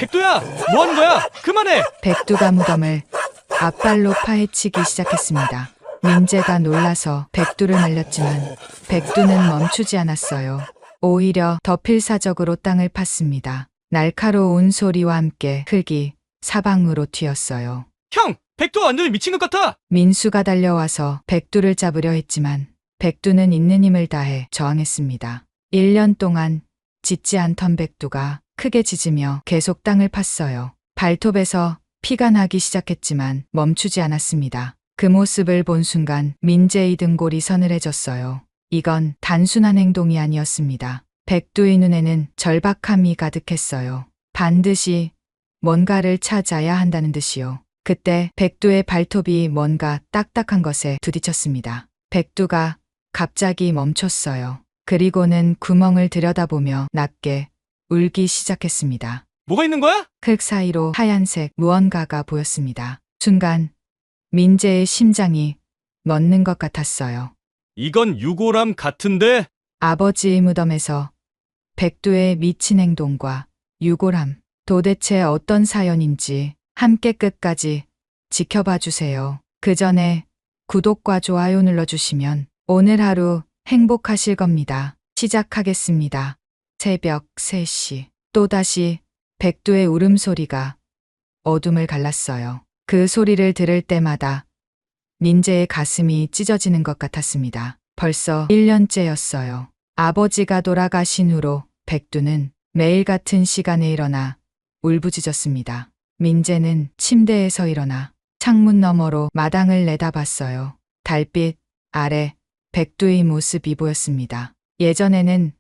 백두야, 뭐 하는 거야? 그만해! 백두가 무덤을 앞발로 파헤치기 시작했습니다. 민재가 놀라서 백두를 말렸지만 백두는 멈추지 않았어요. 오히려 더 필사적으로 땅을 팠습니다. 날카로운 소리와 함께 흙이 사방으로 튀었어요. 형! 백두 완전히 미친 것 같아! 민수가 달려와서 백두를 잡으려 했지만 백두는 있는 힘을 다해 저항했습니다. 1년 동안 짖지 않던 백두가 크게 짖으며 계속 땅을 팠어요. 발톱에서 피가 나기 시작했지만 멈추지 않았습니다. 그 모습을 본 순간 민재의 등골이 서늘해졌어요. 이건 단순한 행동이 아니었습니다. 백두의 눈에는 절박함이 가득했어요. 반드시 뭔가를 찾아야 한다는 듯이요. 그때 백두의 발톱이 뭔가 딱딱한 것에 부딪혔습니다. 백두가 갑자기 멈췄어요. 그리고는 구멍을 들여다보며 낮게 울기 시작했습니다. 뭐가 있는 거야? 흙 사이로 하얀색 무언가가 보였습니다. 순간 민재의 심장이 멎는 것 같았어요. 이건 유골함 같은데? 아버지의 무덤에서 백두의 미친 행동과 유골함, 도대체 어떤 사연인지 함께 끝까지 지켜봐 주세요. 그 전에 구독과 좋아요 눌러주시면 오늘 하루 행복하실 겁니다. 시작하겠습니다. 새벽 3시. 또다시 백두의 울음소리가 어둠을 갈랐어요. 그 소리를 들을 때마다 민재의 가슴이 찢어지는 것 같았습니다. 벌써 1년째였어요. 아버지가 돌아가신 후로 백두는 매일 같은 시간에 일어나 울부짖었습니다. 민재는 침대에서 일어나 창문 너머로 마당을 내다봤어요. 달빛 아래 백두의 모습이 보였습니다. 예전에는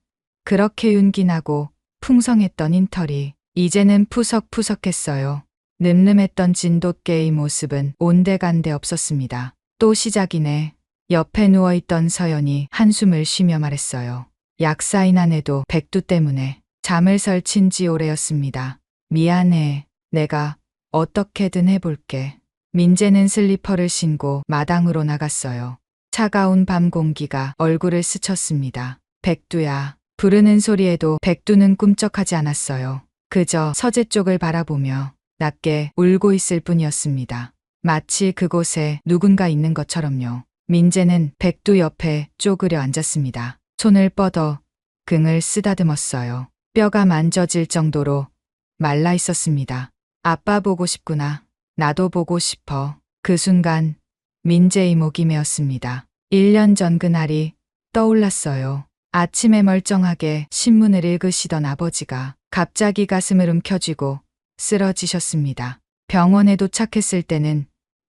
그렇게 윤기나고 풍성했던 인털이 이제는 푸석푸석했어요. 늠름했던 진돗개의 모습은 온데간데 없었습니다. 또 시작이네. 옆에 누워있던 서연이 한숨을 쉬며 말했어요. 약사인 아내도 백두 때문에 잠을 설친 지 오래였습니다. 미안해. 내가 어떻게든 해볼게. 민재는 슬리퍼를 신고 마당으로 나갔어요. 차가운 밤 공기가 얼굴을 스쳤습니다. 백두야. 부르는 소리에도 백두는 꿈쩍하지 않았어요. 그저 서재 쪽을 바라보며 낮게 울고 있을 뿐이었습니다. 마치 그곳에 누군가 있는 것처럼요. 민재는 백두 옆에 쪼그려 앉았습니다. 손을 뻗어 등을 쓰다듬었어요. 뼈가 만져질 정도로 말라 있었습니다. 아빠 보고 싶구나. 나도 보고 싶어. 그 순간 민재의 목이 메었습니다. 1년 전 그날이 떠올랐어요. 아침에 멀쩡하게 신문을 읽으시던 아버지가 갑자기 가슴을 움켜쥐고 쓰러지셨습니다. 병원에 도착했을 때는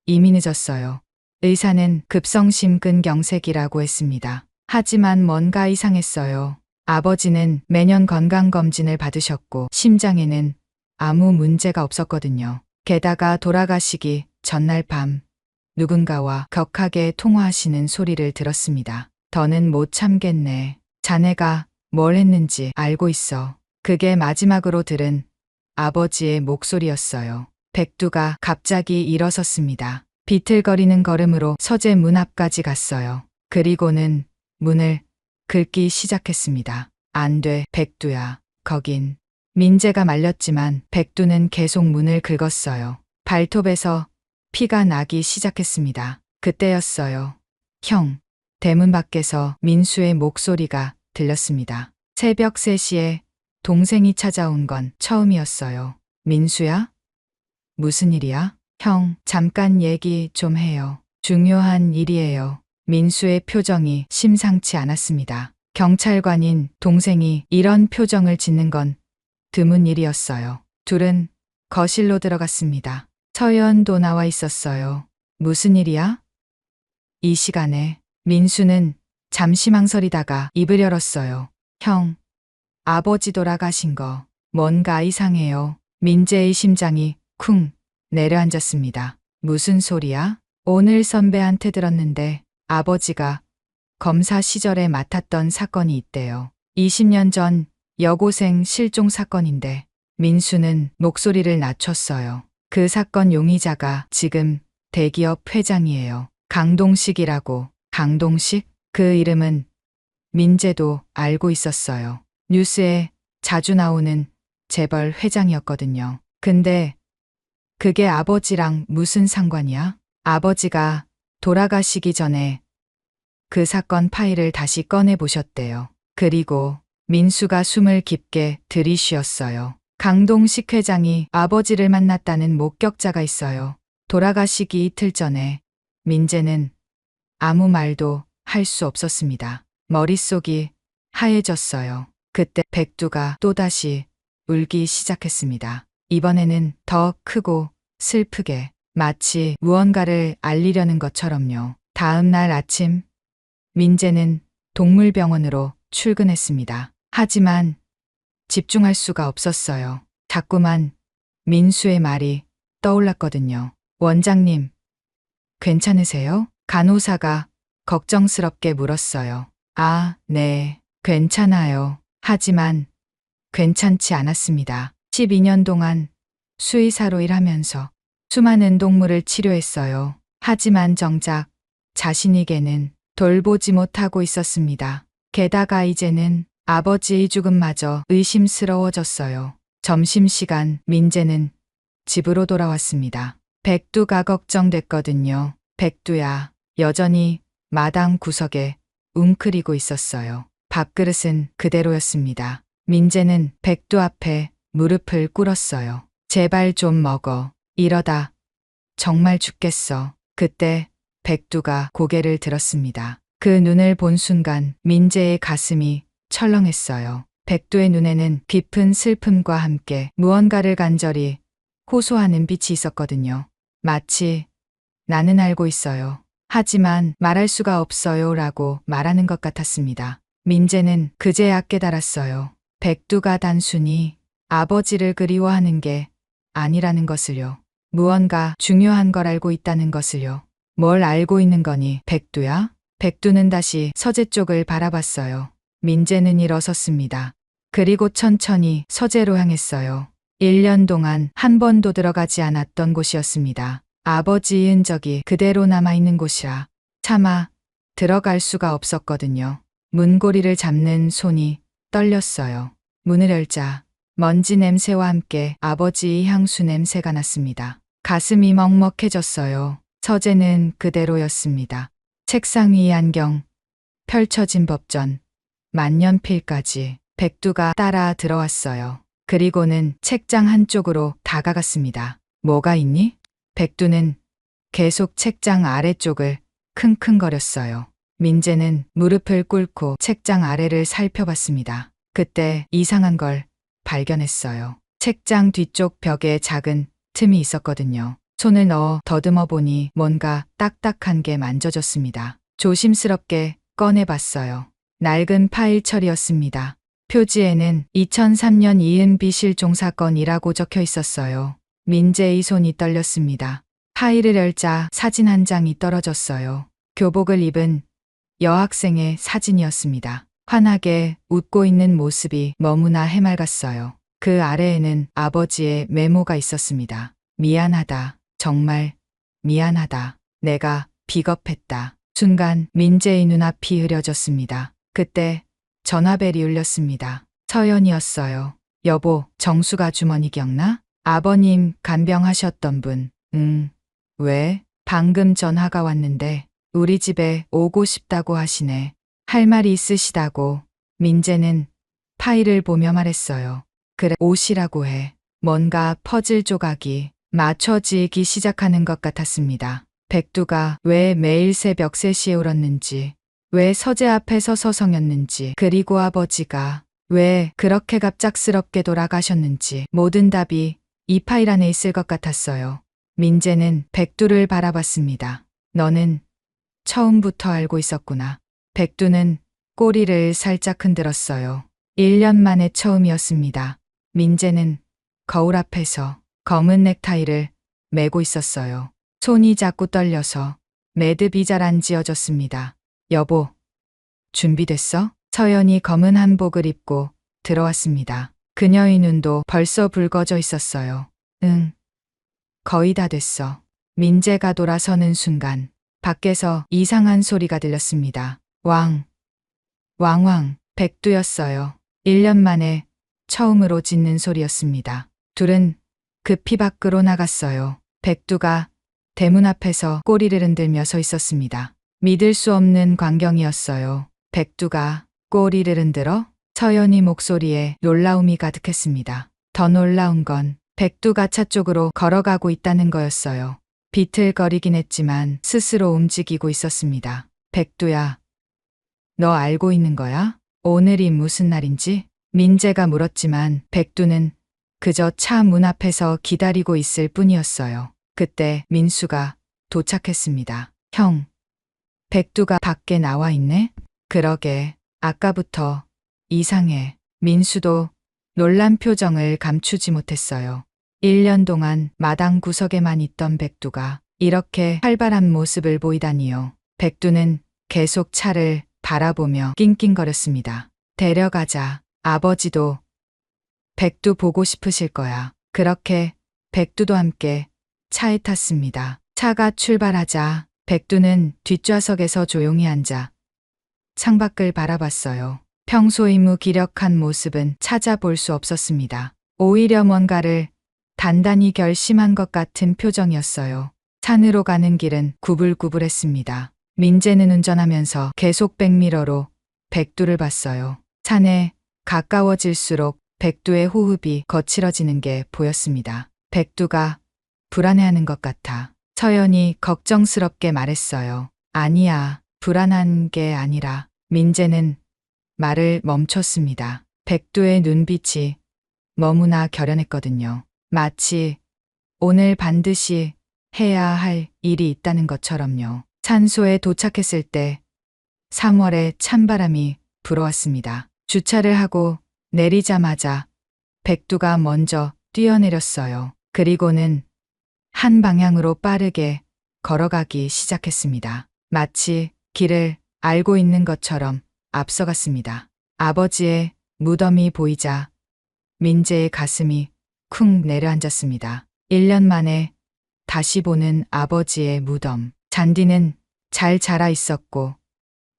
이미 늦었어요. 의사는 급성심근경색이라고 했습니다. 하지만 뭔가 이상했어요. 아버지는 매년 건강검진을 받으셨고 심장에는 아무 문제가 없었거든요. 게다가 돌아가시기 전날 밤 누군가와 격하게 통화하시는 소리를 들었습니다. 더는 못 참겠네. 자네가 뭘 했는지 알고 있어. 그게 마지막으로 들은 아버지의 목소리였어요. 백두가 갑자기 일어섰습니다. 비틀거리는 걸음으로 서재 문 앞까지 갔어요. 그리고는 문을 긁기 시작했습니다. 안 돼, 백두야. 거긴. 민재가 말렸지만 백두는 계속 문을 긁었어요. 발톱에서 피가 나기 시작했습니다. 그때였어요. 형. 대문 밖에서 민수의 목소리가 들렸습니다. 새벽 3시에 동생이 찾아온 건 처음이었어요. 민수야? 무슨 일이야? 형, 잠깐 얘기 좀 해요. 중요한 일이에요. 민수의 표정이 심상치 않았습니다. 경찰관인 동생이 이런 표정을 짓는 건 드문 일이었어요. 둘은 거실로 들어갔습니다. 서연도 나와 있었어요. 무슨 일이야? 이 시간에 민수는 잠시 망설이다가 입을 열었어요. 형, 아버지 돌아가신 거 뭔가 이상해요. 민재의 심장이 쿵 내려앉았습니다. 무슨 소리야? 오늘 선배한테 들었는데 아버지가 검사 시절에 맡았던 사건이 있대요. 20년 전 여고생 실종 사건인데 민수는 목소리를 낮췄어요. 그 사건 용의자가 지금 대기업 회장이에요. 강동식이라고. 강동식? 그 이름은 민재도 알고 있었어요. 뉴스에 자주 나오는 재벌 회장이었거든요. 근데 그게 아버지랑 무슨 상관이야? 아버지가 돌아가시기 전에 그 사건 파일을 다시 꺼내 보셨대요. 그리고 민수가 숨을 깊게 들이쉬었어요. 강동식 회장이 아버지를 만났다는 목격자가 있어요. 돌아가시기 이틀 전에 민재는 아무 말도 할 수 없었습니다. 머릿속이 하얘졌어요. 그때 백두가 또다시 울기 시작했습니다. 이번에는 더 크고 슬프게 마치 무언가를 알리려는 것처럼요. 다음 날 아침 민재는 동물병원으로 출근했습니다. 하지만 집중할 수가 없었어요. 자꾸만 민수의 말이 떠올랐거든요. 원장님, 괜찮으세요? 간호사가 걱정스럽게 물었어요. 아, 네, 괜찮아요. 하지만 괜찮지 않았습니다. 12년 동안 수의사로 일하면서 수많은 동물을 치료했어요. 하지만 정작 자신에게는 돌보지 못하고 있었습니다. 게다가 이제는 아버지의 죽음마저 의심스러워졌어요. 점심시간 민재는 집으로 돌아왔습니다. 백두가 걱정됐거든요. 백두야, 여전히 마당 구석에 웅크리고 있었어요. 밥그릇은 그대로였습니다. 민재는 백두 앞에 무릎을 꿇었어요. 제발 좀 먹어. 이러다 정말 죽겠어. 그때 백두가 고개를 들었습니다. 그 눈을 본 순간 민재의 가슴이 철렁했어요. 백두의 눈에는 깊은 슬픔과 함께 무언가를 간절히 호소하는 빛이 있었거든요. 마치 나는 알고 있어요. 하지만 말할 수가 없어요 라고 말하는 것 같았습니다. 민재는 그제야 깨달았어요. 백두가 단순히 아버지를 그리워하는 게 아니라는 것을요. 무언가 중요한 걸 알고 있다는 것을요. 뭘 알고 있는 거니, 백두야? 백두는 다시 서재 쪽을 바라봤어요. 민재는 일어섰습니다. 그리고 천천히 서재로 향했어요. 1년 동안 한 번도 들어가지 않았던 곳이었습니다. 아버지의 흔적이 그대로 남아있는 곳이라 차마 들어갈 수가 없었거든요. 문고리를 잡는 손이 떨렸어요. 문을 열자 먼지 냄새와 함께 아버지의 향수 냄새가 났습니다. 가슴이 먹먹해졌어요. 서재는 그대로였습니다. 책상 위 안경, 펼쳐진 법전, 만년필까지. 백두가 따라 들어왔어요. 그리고는 책장 한쪽으로 다가갔습니다. 뭐가 있니? 백두는 계속 책장 아래쪽을 킁킁거렸어요. 민재는 무릎을 꿇고 책장 아래를 살펴봤습니다. 그때 이상한 걸 발견했어요. 책장 뒤쪽 벽에 작은 틈이 있었거든요. 손을 넣어 더듬어 보니 뭔가 딱딱한 게 만져졌습니다. 조심스럽게 꺼내봤어요. 낡은 파일철이었습니다. 표지에는 2003년 이은비 실종 사건이라고 적혀 있었어요. 민재의 손이 떨렸습니다. 파일을 열자 사진 한 장이 떨어졌어요. 교복을 입은 여학생의 사진이었습니다. 환하게 웃고 있는 모습이 너무나 해맑았어요. 그 아래에는 아버지의 메모가 있었습니다. 미안하다. 정말 미안하다. 내가 비겁했다. 순간 민재의 눈앞이 흐려졌습니다. 그때 전화벨이 울렸습니다. 서연이었어요. 여보, 정수가 주머니 기억나? 아버님 간병하셨던 분. 왜? 방금 전화가 왔는데 우리 집에 오고 싶다고 하시네. 할 말이 있으시다고. 민재는 파일을 보며 말했어요. 그래, 오시라고 해. 뭔가 퍼즐 조각이 맞춰지기 시작하는 것 같았습니다. 백두가 왜 매일 새벽 3시에 울었는지, 왜 서재 앞에 서서 성였는지, 그리고 아버지가 왜 그렇게 갑작스럽게 돌아가셨는지 모든 답이 이 파일 안에 있을 것 같았어요. 민재는 백두를 바라봤습니다. 너는 처음부터 알고 있었구나. 백두는 꼬리를 살짝 흔들었어요. 1년 만에 처음이었습니다. 민재는 거울 앞에서 검은 넥타이를 메고 있었어요. 손이 자꾸 떨려서 매듭이 잘 안 지어졌습니다. 여보, 준비됐어? 서연이 검은 한복을 입고 들어왔습니다. 그녀의 눈도 벌써 붉어져 있었어요. 응, 거의 다 됐어. 민재가 돌아서는 순간 밖에서 이상한 소리가 들렸습니다. 왕왕, 백두였어요. 1년 만에 처음으로 짖는 소리였습니다. 둘은 급히 밖으로 나갔어요. 백두가 대문 앞에서 꼬리를 흔들며 서 있었습니다. 믿을 수 없는 광경이었어요. 백두가 꼬리를 흔들어? 서연이 목소리에 놀라움이 가득했습니다. 더 놀라운 건 백두가 차 쪽으로 걸어가고 있다는 거였어요. 비틀거리긴 했지만 스스로 움직이고 있었습니다. 백두야, 너 알고 있는 거야? 오늘이 무슨 날인지? 민재가 물었지만 백두는 그저 차 문 앞에서 기다리고 있을 뿐이었어요. 그때 민수가 도착했습니다. 형, 백두가 밖에 나와 있네? 그러게, 아까부터 이상해. 민수도 놀란 표정을 감추지 못했어요. 1년 동안 마당 구석에만 있던 백두가 이렇게 활발한 모습을 보이다니요. 백두는 계속 차를 바라보며 낑낑거렸습니다. 데려가자. 아버지도 백두 보고 싶으실 거야. 그렇게 백두도 함께 차에 탔습니다. 차가 출발하자 백두는 뒷좌석에서 조용히 앉아 창밖을 바라봤어요. 평소의 무기력한 모습은 찾아볼 수 없었습니다. 오히려 뭔가를 단단히 결심한 것 같은 표정이었어요. 산으로 가는 길은 구불구불했습니다. 민재는 운전하면서 계속 백미러로 백두를 봤어요. 산에 가까워질수록 백두의 호흡이 거칠어지는 게 보였습니다. 백두가 불안해하는 것 같아. 서연이 걱정스럽게 말했어요. 아니야, 불안한 게 아니라. 민재는 말을 멈췄습니다. 백두의 눈빛이 너무나 결연했거든요. 마치 오늘 반드시 해야 할 일이 있다는 것처럼요. 산소에 도착했을 때 3월의 찬바람이 불어왔습니다. 주차를 하고 내리자마자 백두가 먼저 뛰어내렸어요. 그리고는 한 방향으로 빠르게 걸어가기 시작했습니다. 마치 길을 알고 있는 것처럼 앞서갔습니다. 아버지의 무덤이 보이자 민재의 가슴이 쿵 내려앉았습니다. 1년 만에 다시 보는 아버지의 무덤. 잔디는 잘 자라 있었고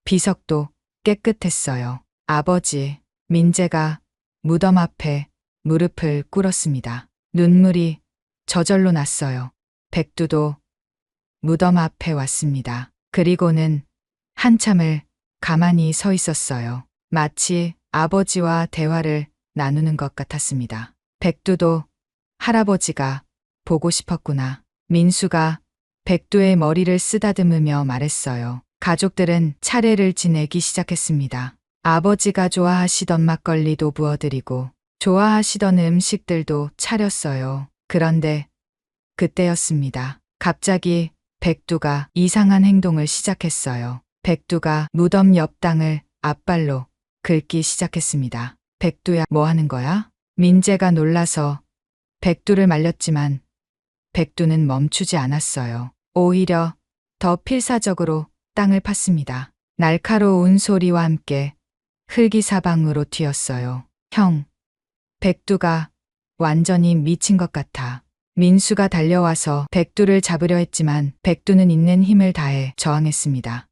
비석도 깨끗했어요. 아버지, 민재가 무덤 앞에 무릎을 꿇었습니다. 눈물이 저절로 났어요. 백두도 무덤 앞에 왔습니다. 그리고는 한참을 가만히 서 있었어요. 마치 아버지와 대화를 나누는 것 같았습니다. 백두도 할아버지가 보고 싶었구나. 민수가 백두의 머리를 쓰다듬으며 말했어요. 가족들은 차례를 지내기 시작했습니다. 아버지가 좋아하시던 막걸리도 부어드리고 좋아하시던 음식들도 차렸어요. 그런데 그때였습니다. 갑자기 백두가 이상한 행동을 시작했어요. 백두가 무덤 옆 땅을 앞발로 긁기 시작했습니다. 백두야, 뭐 하는 거야? 민재가 놀라서 백두를 말렸지만 백두는 멈추지 않았어요. 오히려 더 필사적으로 땅을 팠습니다. 날카로운 소리와 함께 흙이 사방으로 튀었어요. 형, 백두가 완전히 미친 것 같아. 민수가 달려와서 백두를 잡으려 했지만 백두는 있는 힘을 다해 저항했습니다.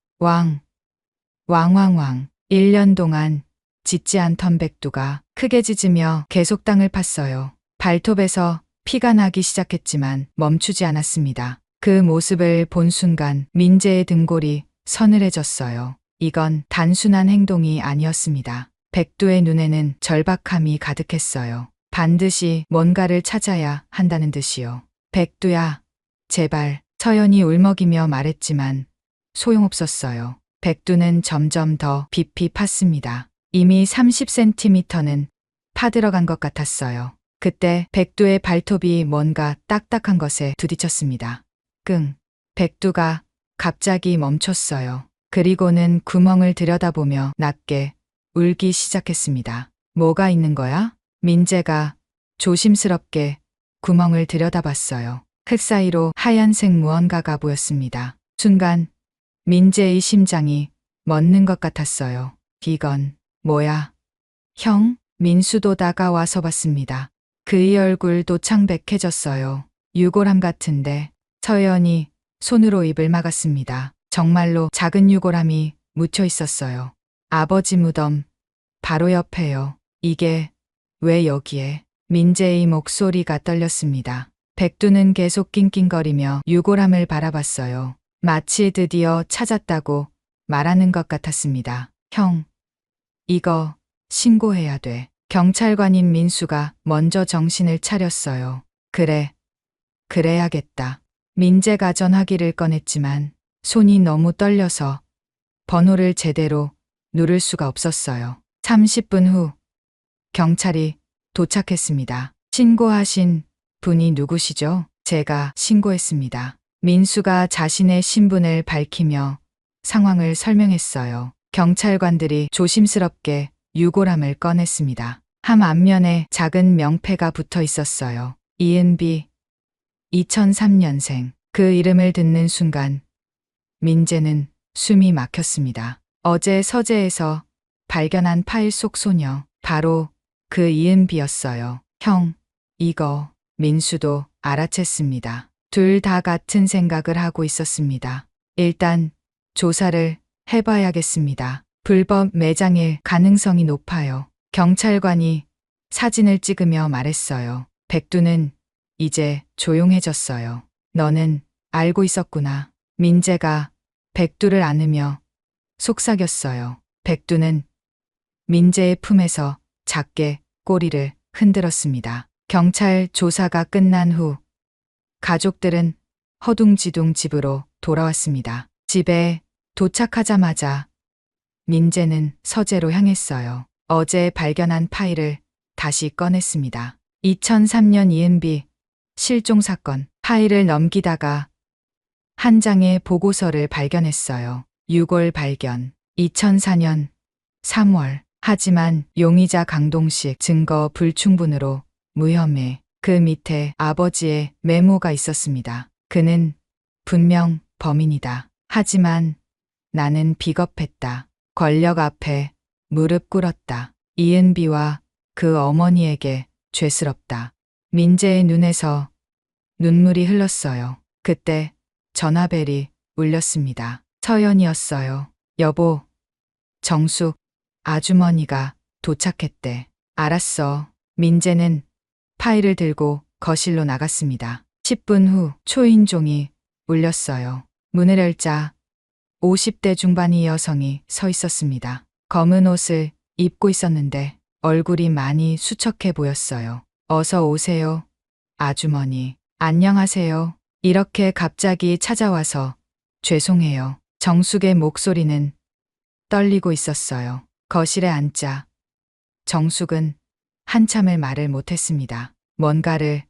왕왕왕. 1년 동안 짖지 않던 백두가 크게 짖으며 계속 땅을 팠어요. 발톱에서 피가 나기 시작했지만 멈추지 않았습니다. 그 모습을 본 순간 민재의 등골이 서늘해졌어요. 이건 단순한 행동이 아니었습니다. 백두의 눈에는 절박함이 가득했어요. 반드시 뭔가를 찾아야 한다는 듯이요. 백두야, 제발. 서연이 울먹이며 말했지만 소용없었어요. 백두는 점점 더 깊이 팠습니다. 이미 30cm는 파들어간 것 같았어요. 그때 백두의 발톱이 뭔가 딱딱한 것에 부딪혔습니다. 끙. 백두가 갑자기 멈췄어요. 그리고는 구멍을 들여다보며 낮게 울기 시작했습니다. 뭐가 있는 거야? 민재가 조심스럽게 구멍을 들여다봤어요. 흙 사이로 하얀색 무언가가 보였습니다. 순간 민재의 심장이 멎는 것 같았어요. 이건 뭐야? 형? 민수도 다가와서 봤습니다. 그의 얼굴도 창백해졌어요. 유골함 같은데. 서연이 손으로 입을 막았습니다. 정말로 작은 유골함이 묻혀 있었어요. 아버지 무덤 바로 옆에요. 이게 왜 여기에? 민재의 목소리가 떨렸습니다. 백두는 계속 낑낑거리며 유골함을 바라봤어요. 마치 드디어 찾았다고 말하는 것 같았습니다. 형, 이거 신고해야 돼. 경찰관인 민수가 먼저 정신을 차렸어요. 그래, 그래야겠다. 민재가 전화기를 꺼냈지만 손이 너무 떨려서 번호를 제대로 누를 수가 없었어요. 30분 후 경찰이 도착했습니다. 신고하신 분이 누구시죠? 제가 신고했습니다. 민수가 자신의 신분을 밝히며 상황을 설명했어요. 경찰관들이 조심스럽게 유골함을 꺼냈습니다. 함 앞면에 작은 명패가 붙어 있었어요. 이은비, 2003년생. 그 이름을 듣는 순간 민재는 숨이 막혔습니다. 어제 서재에서 발견한 파일 속 소녀, 바로 그 이은비였어요. 형, 이거. 민수도 알아챘습니다. 둘 다 같은 생각을 하고 있었습니다. 일단 조사를 해봐야겠습니다. 불법 매장일 가능성이 높아요. 경찰관이 사진을 찍으며 말했어요. 백두는 이제 조용해졌어요. 너는 알고 있었구나. 민재가 백두를 안으며 속삭였어요. 백두는 민재의 품에서 작게 꼬리를 흔들었습니다. 경찰 조사가 끝난 후 가족들은 허둥지둥 집으로 돌아왔습니다. 집에 도착하자마자 민재는 서재로 향했어요. 어제 발견한 파일을 다시 꺼냈습니다. 2003년 이은비 실종 사건. 파일을 넘기다가 한 장의 보고서를 발견했어요. 유골 발견. 2004년 3월. 하지만 용의자 강동식 증거 불충분으로 무혐의. 그 밑에 아버지의 메모가 있었습니다. 그는 분명 범인이다. 하지만 나는 비겁했다. 권력 앞에 무릎 꿇었다. 이은비와 그 어머니에게 죄스럽다. 민재의 눈에서 눈물이 흘렀어요. 그때 전화벨이 울렸습니다. 서연이었어요. 여보, 정숙 아주머니가 도착했대. 알았어. 민재는 파일을 들고 거실로 나갔습니다. 10분 후 초인종이 울렸어요. 문을 열자 50대 중반의 여성이 서 있었습니다. 검은 옷을 입고 있었는데 얼굴이 많이 수척해 보였어요. 어서 오세요, 아주머니. 안녕하세요. 이렇게 갑자기 찾아와서 죄송해요. 정숙의 목소리는 떨리고 있었어요. 거실에 앉자 정숙은 한참을 말을 못했습니다. 뭔가를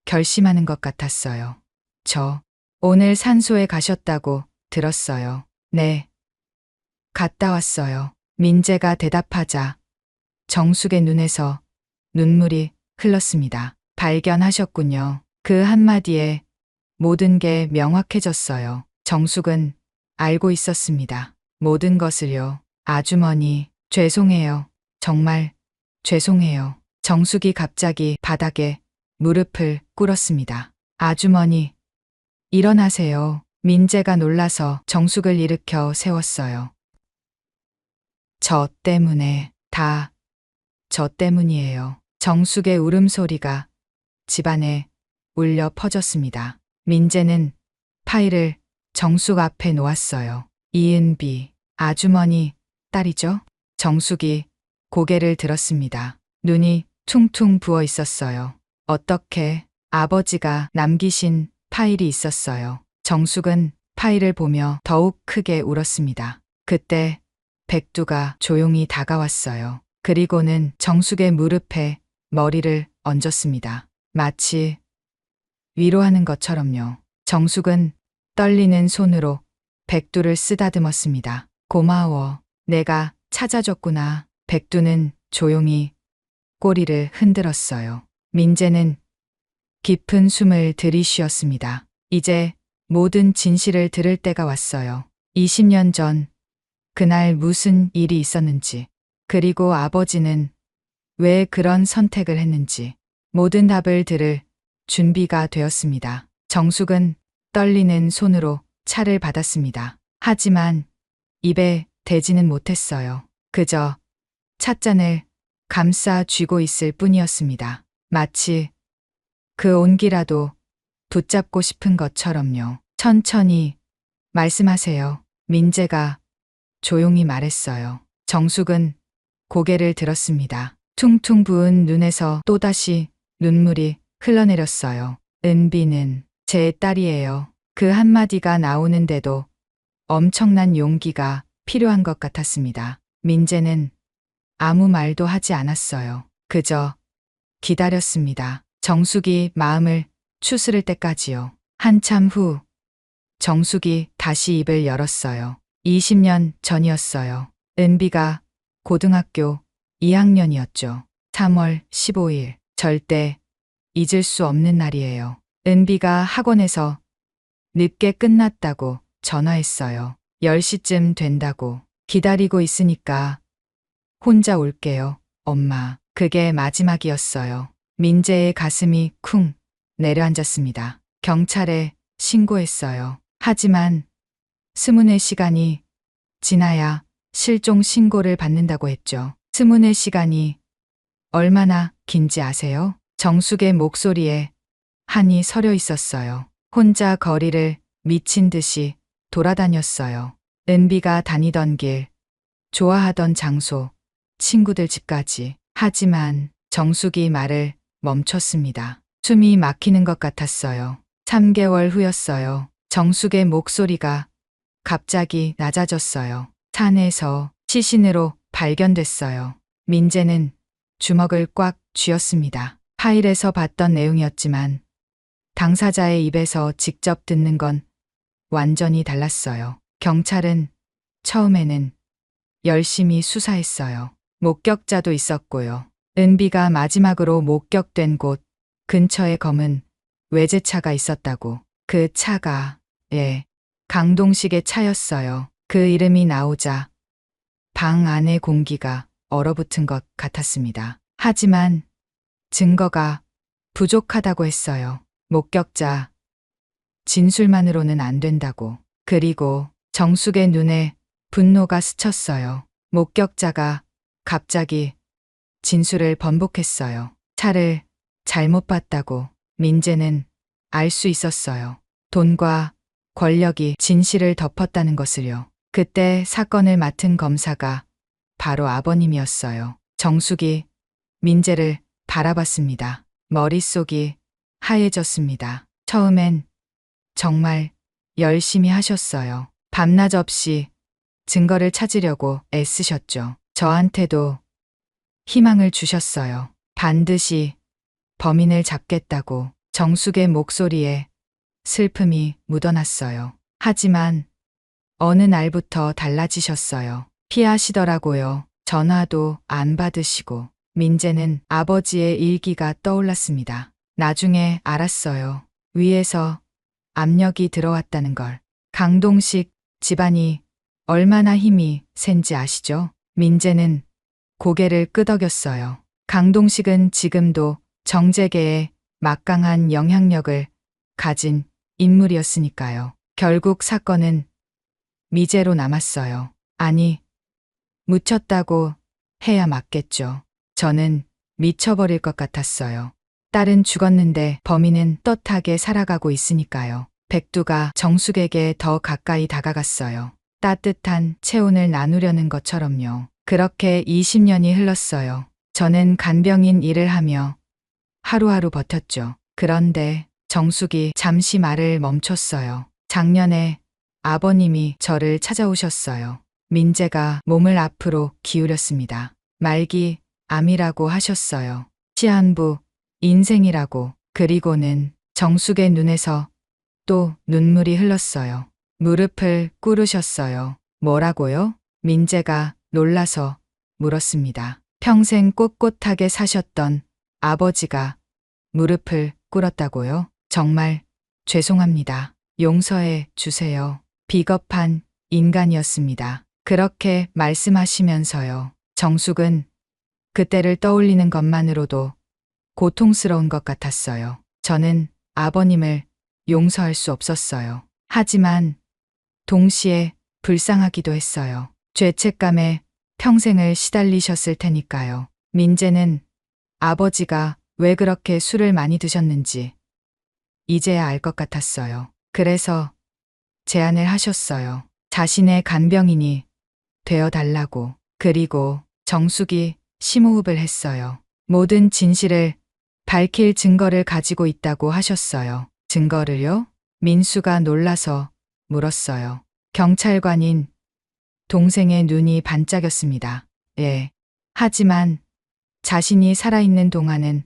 결심하는 것 같았어요. 저 오늘 산소에 가셨다고 들었어요. 네. 갔다 왔어요. 민재가 대답하자 정숙의 눈에서 눈물이 흘렀습니다. 발견하셨군요. 그 한마디에 모든 게 명확해졌어요. 정숙은 알고 있었습니다. 모든 것을요. 아주머니, 죄송해요. 정말 죄송해요. 정숙이 갑자기 바닥에 무릎을 꿇었습니다. 아주머니, 일어나세요. 민재가 놀라서 정숙을 일으켜 세웠어요. 저 때문에, 다 저 때문이에요. 정숙의 울음소리가 집안에 울려 퍼졌습니다. 민재는 파일을 정숙 앞에 놓았어요. 이은비, 아주머니, 딸이죠? 정숙이 고개를 들었습니다. 눈이 퉁퉁 부어 있었어요. 어떻게 아버지가 남기신 파일이 있었어요. 정숙은 파일을 보며 더욱 크게 울었습니다. 그때 백두가 조용히 다가왔어요. 그리고는 정숙의 무릎에 머리를 얹었습니다. 마치 위로하는 것처럼요. 정숙은 떨리는 손으로 백두를 쓰다듬었습니다. 고마워. 내가 찾아줬구나. 백두는 조용히 꼬리를 흔들었어요. 민재는 깊은 숨을 들이쉬었습니다. 이제 모든 진실을 들을 때가 왔어요. 20년 전 그날 무슨 일이 있었는지, 그리고 아버지는 왜 그런 선택을 했는지 모든 답을 들을 준비가 되었습니다. 정숙은 떨리는 손으로 차를 받았습니다. 하지만 입에 대지는 못했어요. 그저 찻잔을 감싸 쥐고 있을 뿐이었습니다. 마치 그 온기라도 붙잡고 싶은 것처럼요. 천천히 말씀하세요. 민재가 조용히 말했어요. 정숙은 고개를 들었습니다. 퉁퉁 부은 눈에서 또다시 눈물이 흘러내렸어요. 은비는 제 딸이에요. 그 한마디가 나오는데도 엄청난 용기가 필요한 것 같았습니다. 민재는 아무 말도 하지 않았어요. 그저 기다렸습니다. 정숙이 마음을 추스를 때까지요. 한참 후 정숙이 다시 입을 열었어요. 20년 전이었어요. 은비가 고등학교 2학년이었죠. 3월 15일. 절대 잊을 수 없는 날이에요. 은비가 학원에서 늦게 끝났다고 전화했어요. 10시쯤 된다고. 기다리고 있으니까 혼자 올게요. 엄마. 그게 마지막이었어요. 민재의 가슴이 쿵 내려앉았습니다. 경찰에 신고했어요. 하지만 스문의 시간이 지나야 실종 신고를 받는다고 했죠. 스문의 시간이 얼마나 긴지 아세요? 정숙의 목소리에 한이 서려 있었어요. 혼자 거리를 미친 듯이 돌아다녔어요. 은비가 다니던 길, 좋아하던 장소, 친구들 집까지. 하지만 정숙이 말을 멈췄습니다. 숨이 막히는 것 같았어요. 3개월 후였어요. 정숙의 목소리가 갑자기 낮아졌어요. 산에서 시신으로 발견됐어요. 민재는 주먹을 꽉 쥐었습니다. 파일에서 봤던 내용이었지만 당사자의 입에서 직접 듣는 건 완전히 달랐어요. 경찰은 처음에는 열심히 수사했어요. 목격자도 있었고요. 은비가 마지막으로 목격된 곳 근처에 검은 외제차가 있었다고. 그 차가 강동식의 차였어요. 그 이름이 나오자 방 안의 공기가 얼어붙은 것 같았습니다. 하지만 증거가 부족하다고 했어요. 목격자 진술만으로는 안 된다고. 그리고 정숙의 눈에 분노가 스쳤어요. 목격자가 갑자기 진술을 번복했어요. 차를 잘못 봤다고. 민재는 알 수 있었어요. 돈과 권력이 진실을 덮었다는 것을요. 그때 사건을 맡은 검사가 바로 아버님이었어요. 정숙이 민재를 바라봤습니다. 머릿속이 하얘졌습니다. 처음엔 정말 열심히 하셨어요. 밤낮 없이 증거를 찾으려고 애쓰셨죠. 저한테도 희망을 주셨어요. 반드시 범인을 잡겠다고. 정숙의 목소리에 슬픔이 묻어났어요. 하지만 어느 날부터 달라지셨어요. 피하시더라고요. 전화도 안 받으시고. 민재는 아버지의 일기가 떠올랐습니다. 나중에 알았어요. 위에서 압력이 들어왔다는 걸. 강동식 집안이 얼마나 힘이 센지 아시죠? 민재는 고개를 끄덕였어요. 강동식은 지금도 정재계에 막강한 영향력을 가진 인물이었으니까요. 결국 사건은 미제로 남았어요. 아니, 묻혔다고 해야 맞겠죠. 저는 미쳐버릴 것 같았어요. 딸은 죽었는데 범인은 떳하게 살아가고 있으니까요. 백두가 정숙에게 더 가까이 다가갔어요. 따뜻한 체온을 나누려는 것처럼요. 그렇게 20년이 흘렀어요. 저는 간병인 일을 하며 하루하루 버텼죠. 그런데 정숙이 잠시 말을 멈췄어요. 작년에 아버님이 저를 찾아오셨어요. 민재가 몸을 앞으로 기울였습니다. 말기 암이라고 하셨어요. 시한부 인생이라고. 그리고는 정숙의 눈에서 또 눈물이 흘렀어요. 무릎을 꿇으셨어요. 뭐라고요? 민재가 놀라서 물었습니다. 평생 꼿꼿하게 사셨던 아버지가 무릎을 꿇었다고요? 정말 죄송합니다. 용서해 주세요. 비겁한 인간이었습니다. 그렇게 말씀하시면서요. 정숙은 그때를 떠올리는 것만으로도 고통스러운 것 같았어요. 저는 아버님을 용서할 수 없었어요. 하지만 동시에 불쌍하기도 했어요. 죄책감에 평생을 시달리셨을 테니까요. 민재는 아버지가 왜 그렇게 술을 많이 드셨는지 이제야 알 것 같았어요. 그래서 제안을 하셨어요. 자신의 간병인이 되어 달라고. 그리고 정숙이 심호흡을 했어요. 모든 진실을 밝힐 증거를 가지고 있다고 하셨어요. 증거를요? 민수가 놀라서 물었어요. 경찰관인 동생의 눈이 반짝였습니다. 예. 하지만 자신이 살아있는 동안은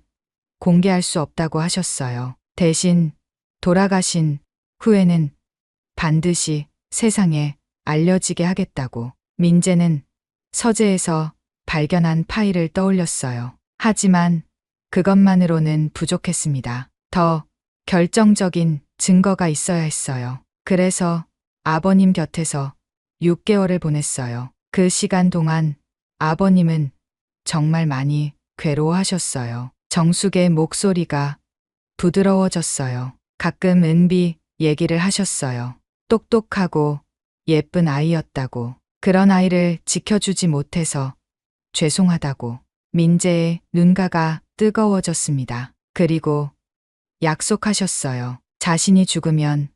공개할 수 없다고 하셨어요. 대신 돌아가신 후에는 반드시 세상에 알려지게 하겠다고. 민재는 서재에서 발견한 파일을 떠올렸어요. 하지만 그것만으로는 부족했습니다. 더 결정적인 증거가 있어야 했어요. 그래서 아버님 곁에서 6개월을 보냈어요. 그 시간 동안 아버님은 정말 많이 괴로워하셨어요. 정숙의 목소리가 부드러워졌어요. 가끔 은비 얘기를 하셨어요. 똑똑하고 예쁜 아이였다고. 그런 아이를 지켜주지 못해서 죄송하다고. 민재의 눈가가 뜨거워졌습니다. 그리고 약속하셨어요. 자신이 죽으면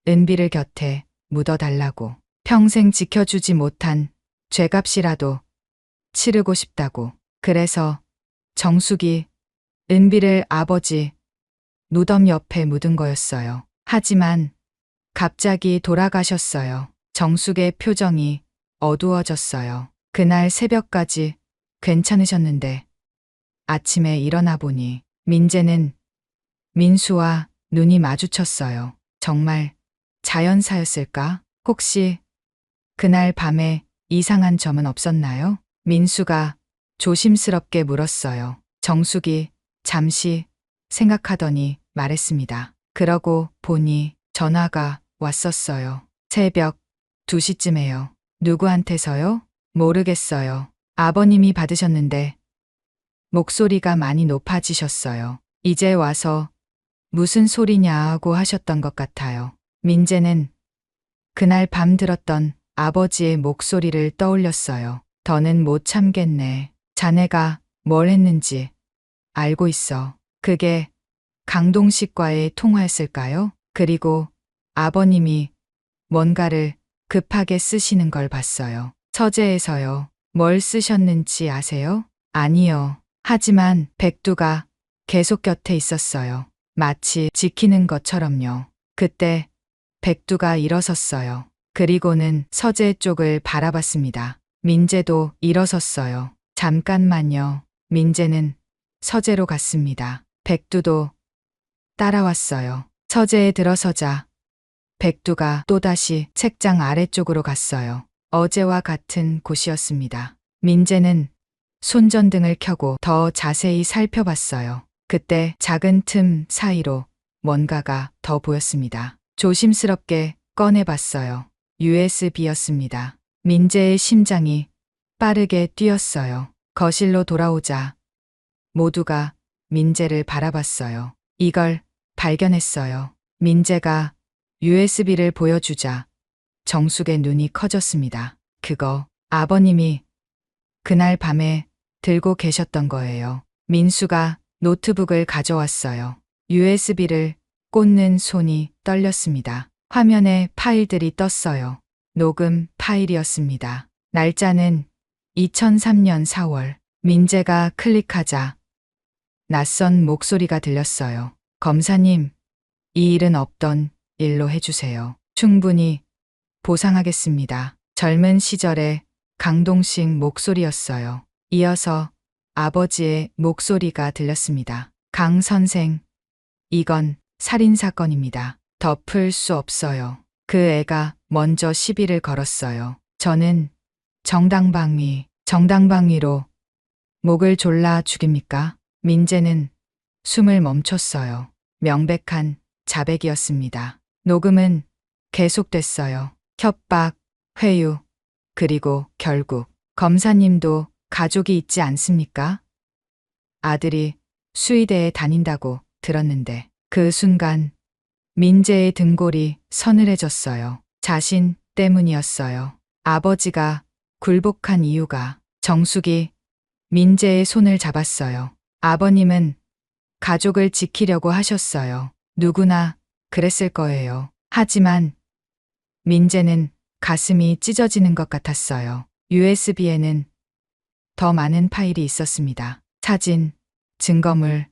은비를 곁에 묻어달라고. 평생 지켜주지 못한 죄값이라도 치르고 싶다고. 그래서 정숙이 은비를 아버지 무덤 옆에 묻은 거였어요. 하지만 갑자기 돌아가셨어요. 정숙의 표정이 어두워졌어요. 그날 새벽까지 괜찮으셨는데 아침에 일어나 보니 민재는 민수와 눈이 마주쳤어요. 정말 자연사였을까? 혹시 그날 밤에 이상한 점은 없었나요? 민수가 조심스럽게 물었어요. 정숙이 잠시 생각하더니 말했습니다. 그러고 보니 전화가 왔었어요. 새벽 2시쯤에요. 누구한테서요? 모르겠어요. 아버님이 받으셨는데 목소리가 많이 높아지셨어요. 이제 와서 무슨 소리냐 하고 하셨던 것 같아요. 민재는 그날 밤 들었던 아버지의 목소리를 떠올렸어요. 더는 못 참겠네. 자네가 뭘 했는지 알고 있어. 그게 강동식과의 통화였을까요? 그리고 아버님이 뭔가를 급하게 쓰시는 걸 봤어요. 서재에서요. 뭘 쓰셨는지 아세요? 아니요. 하지만 백두가 계속 곁에 있었어요. 마치 지키는 것처럼요. 그때 백두가 일어섰어요. 그리고는 서재 쪽을 바라봤습니다. 민재도 일어섰어요. 잠깐만요. 민재는 서재로 갔습니다. 백두도 따라왔어요. 서재에 들어서자 백두가 또다시 책장 아래쪽으로 갔어요. 어제와 같은 곳이었습니다. 민재는 손전등을 켜고 더 자세히 살펴봤어요. 그때 작은 틈 사이로 뭔가가 더 보였습니다. 조심스럽게 꺼내봤어요. USB였습니다. 민재의 심장이 빠르게 뛰었어요. 거실로 돌아오자 모두가 민재를 바라봤어요. 이걸 발견했어요. 민재가 USB를 보여주자 정숙의 눈이 커졌습니다. 그거 아버님이 그날 밤에 들고 계셨던 거예요. 민수가 노트북을 가져왔어요. USB를 꽂는 손이 떨렸습니다. 화면에 파일들이 떴어요. 녹음 파일이었습니다. 날짜는 2003년 4월. 민재가 클릭하자 낯선 목소리가 들렸어요. 검사님, 이 일은 없던 일로 해주세요. 충분히 보상하겠습니다. 젊은 시절의 강동식 목소리였어요. 이어서 아버지의 목소리가 들렸습니다. 강 선생, 이건 살인사건입니다. 덮을 수 없어요. 그 애가 먼저 시비를 걸었어요. 저는 정당방위로 목을 졸라 죽입니까? 민재는 숨을 멈췄어요. 명백한 자백이었습니다. 녹음은 계속됐어요. 협박, 회유, 그리고 결국 검사님도 가족이 있지 않습니까? 아들이 수의대에 다닌다고 들었는데 그 순간 민재의 등골이 서늘해졌어요. 자신 때문이었어요. 아버지가 굴복한 이유가 정숙이 민재의 손을 잡았어요. 아버님은 가족을 지키려고 하셨어요. 누구나 그랬을 거예요. 하지만 민재는 가슴이 찢어지는 것 같았어요. USB에는 더 많은 파일이 있었습니다. 사진, 증거물,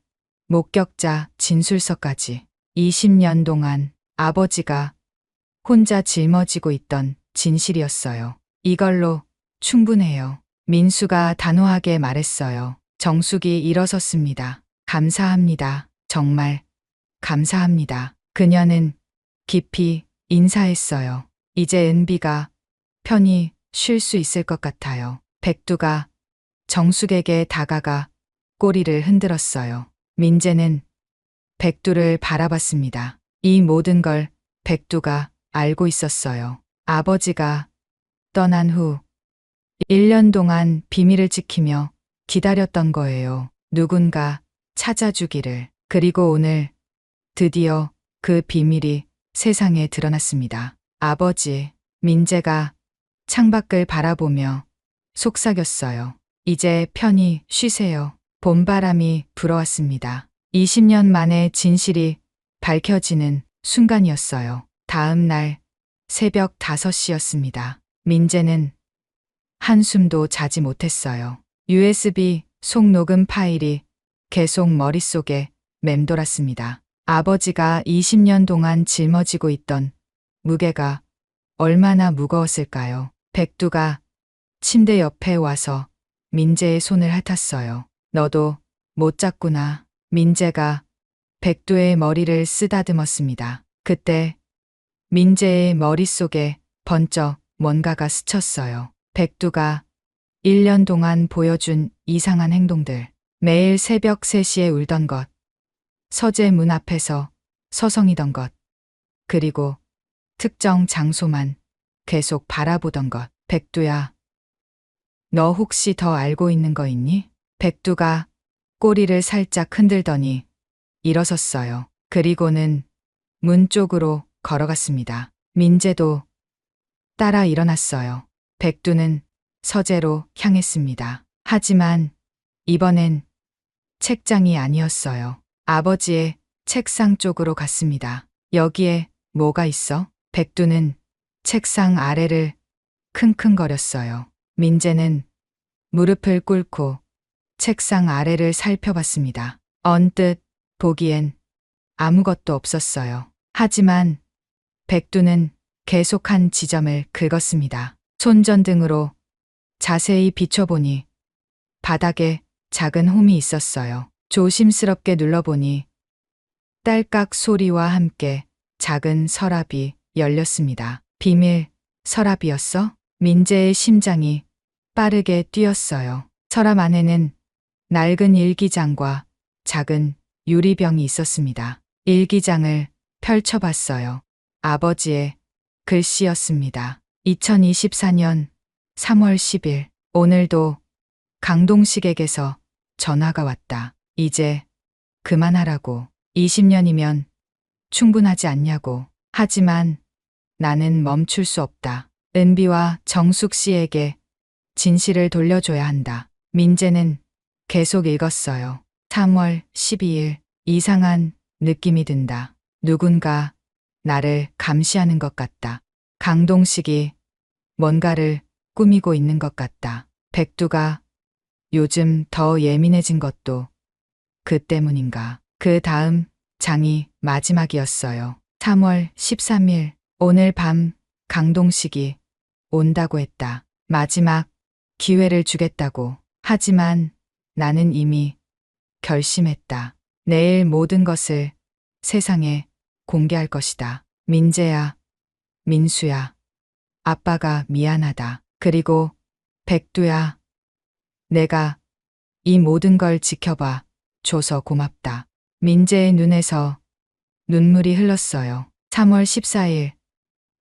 목격자, 진술서까지. 20년 동안 아버지가 혼자 짊어지고 있던 진실이었어요. 이걸로 충분해요. 민수가 단호하게 말했어요. 정숙이 일어섰습니다. 감사합니다. 정말 감사합니다. 그녀는 깊이 인사했어요. 이제 은비가 편히 쉴 수 있을 것 같아요. 백두가 정숙에게 다가가 꼬리를 흔들었어요. 민재는 백두를 바라봤습니다. 이 모든 걸 백두가 알고 있었어요. 아버지가 떠난 후 1년 동안 비밀을 지키며 기다렸던 거예요. 누군가 찾아주기를. 그리고 오늘 드디어 그 비밀이 세상에 드러났습니다. 아버지, 민재가 창밖을 바라보며 속삭였어요. 이제 편히 쉬세요. 봄바람이 불어왔습니다. 20년 만에 진실이 밝혀지는 순간이었어요. 다음 날 새벽 5시였습니다. 민재는 한숨도 자지 못했어요. USB 속녹음 파일이 계속 머릿속에 맴돌았습니다. 아버지가 20년 동안 짊어지고 있던 무게가 얼마나 무거웠을까요? 백두가 침대 옆에 와서 민재의 손을 핥았어요. 너도 못 잤구나. 민재가 백두의 머리를 쓰다듬었습니다. 그때 민재의 머릿속에 번쩍 뭔가가 스쳤어요. 백두가 1년 동안 보여준 이상한 행동들. 매일 새벽 3시에 울던 것. 서재 문 앞에서 서성이던 것. 그리고 특정 장소만 계속 바라보던 것. 백두야, 너 혹시 더 알고 있는 거 있니? 백두가 꼬리를 살짝 흔들더니 일어섰어요. 그리고는 문 쪽으로 걸어갔습니다. 민재도 따라 일어났어요. 백두는 서재로 향했습니다. 하지만 이번엔 책장이 아니었어요. 아버지의 책상 쪽으로 갔습니다. 여기에 뭐가 있어? 백두는 책상 아래를 킁킁거렸어요. 민재는 무릎을 꿇고 책상 아래를 살펴봤습니다. 언뜻 보기엔 아무것도 없었어요. 하지만 백두는 계속 한 지점을 긁었습니다. 손전등으로 자세히 비춰보니 바닥에 작은 홈이 있었어요. 조심스럽게 눌러보니 딸깍 소리와 함께 작은 서랍이 열렸습니다. 비밀 서랍이었어? 민재의 심장이 빠르게 뛰었어요. 서랍 안에는 낡은 일기장과 작은 유리병이 있었습니다. 일기장을 펼쳐봤어요. 아버지의 글씨였습니다. 2024년 3월 10일. 오늘도 강동식에게서 전화가 왔다. 이제 그만하라고. 20년이면 충분하지 않냐고. 하지만 나는 멈출 수 없다. 은비와 정숙 씨에게 진실을 돌려줘야 한다. 민재는 계속 읽었어요. 3월 12일. 이상한 느낌이 든다. 누군가 나를 감시하는 것 같다. 강동식이 뭔가를 꾸미고 있는 것 같다. 백두가 요즘 더 예민해진 것도 그 때문인가. 그 다음 장이 마지막이었어요. 3월 13일. 오늘 밤 강동식이 온다고 했다. 마지막 기회를 주겠다고. 하지만 나는 이미 결심했다. 내일 모든 것을 세상에 공개할 것이다. 민재야, 민수야, 아빠가 미안하다. 그리고 백두야, 내가 이 모든 걸 지켜봐 줘서 고맙다. 민재의 눈에서 눈물이 흘렀어요. 3월 14일,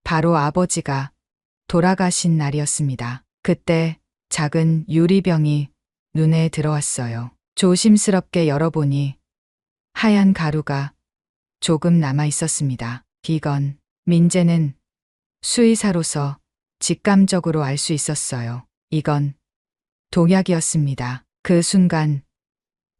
바로 아버지가 돌아가신 날이었습니다. 그때 작은 유리병이 눈에 들어왔어요. 조심스럽게 열어보니 하얀 가루가 조금 남아 있었습니다. 이건 민재는 수의사로서 직감적으로 알 수 있었어요. 이건 독약이었습니다. 그 순간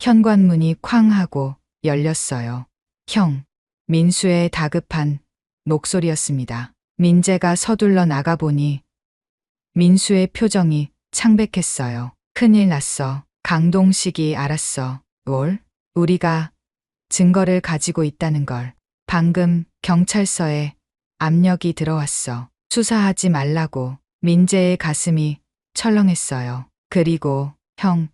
현관문이 쾅 하고 열렸어요. 형, 민수의 다급한 목소리였습니다. 민재가 서둘러 나가보니 민수의 표정이 창백했어요. 큰일 났어. 강동식이 알았어. 뭘? 우리가 증거를 가지고 있다는 걸. 방금 경찰서에 압력이 들어왔어. 수사하지 말라고. 민재의 가슴이 철렁했어요. 그리고 형,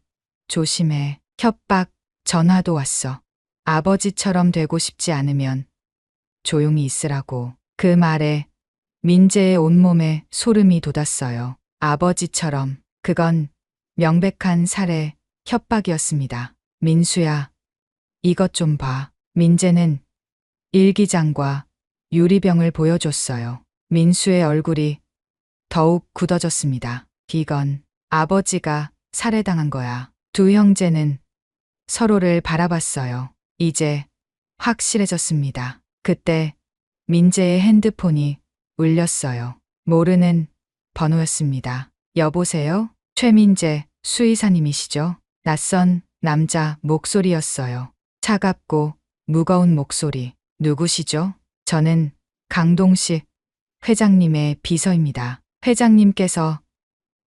조심해. 협박 전화도 왔어. 아버지처럼 되고 싶지 않으면 조용히 있으라고. 그 말에 민재의 온몸에 소름이 돋았어요. 아버지처럼. 그건 명백한 살해 협박이었습니다. 민수야, 이것 좀 봐. 민재는 일기장과 유리병을 보여줬어요. 민수의 얼굴이 더욱 굳어졌습니다. 이건 아버지가 살해당한 거야. 두 형제는 서로를 바라봤어요. 이제 확실해졌습니다. 그때 민재의 핸드폰이 울렸어요. 모르는 번호였습니다. 여보세요? 최민재 수의사님이시죠? 낯선 남자 목소리였어요. 차갑고 무거운 목소리. 누구시죠? 저는 강동식 회장님의 비서입니다. 회장님께서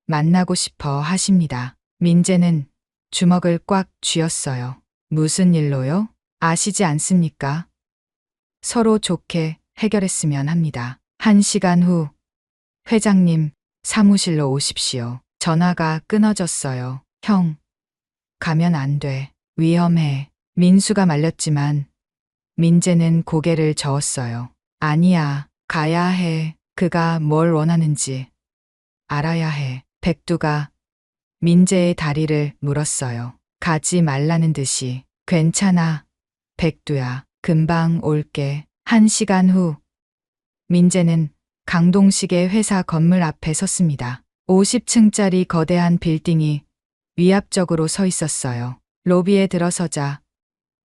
만나고 싶어 하십니다. 민재는 주먹을 꽉 쥐었어요. 무슨 일로요? 아시지 않습니까? 서로 좋게 해결했으면 합니다. 1시간 후 회장님 사무실로 오십시오. 전화가 끊어졌어요. 형, 가면 안 돼. 위험해. 민수가 말렸지만 민재는 고개를 저었어요. 아니야, 가야 해. 그가 뭘 원하는지 알아야 해. 백두가 민재의 다리를 물었어요. 가지 말라는 듯이. 괜찮아, 백두야. 금방 올게. 1시간 후 민재는 강동식의 회사 건물 앞에 섰습니다. 50층짜리 거대한 빌딩이 위압적으로 서 있었어요. 로비에 들어서자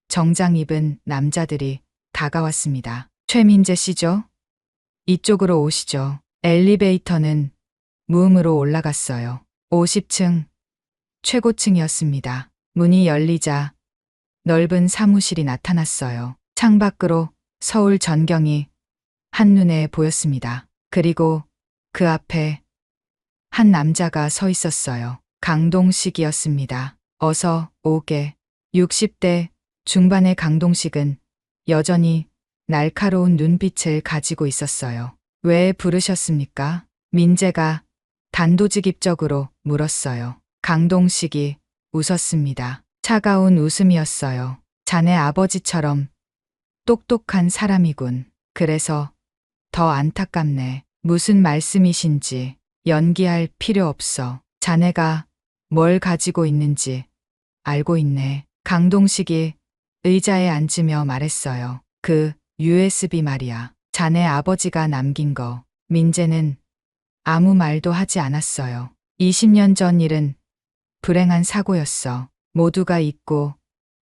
정장 입은 남자들이 다가왔습니다. 최민재 씨죠? 이쪽으로 오시죠. 엘리베이터는 무음으로 올라갔어요. 50층 최고층이었습니다. 문이 열리자 넓은 사무실이 나타났어요. 창밖으로 서울 전경이 한눈에 보였습니다. 그리고 그 앞에 한 남자가 서 있었어요. 강동식이었습니다. 어서 오게. 60대 중반의 강동식은 여전히 날카로운 눈빛을 가지고 있었어요. 왜 부르셨습니까? 민재가 단도직입적으로 물었어요. 강동식이 웃었습니다. 차가운 웃음이었어요. 자네 아버지처럼 똑똑한 사람이군. 그래서 더 안타깝네. 무슨 말씀이신지. 연기할 필요 없어. 자네가 뭘 가지고 있는지 알고 있네. 강동식이 의자에 앉으며 말했어요. 그 USB 말이야. 자네 아버지가 남긴 거. 민재는 아무 말도 하지 않았어요. 20년 전 일은 불행한 사고였어. 모두가 잊고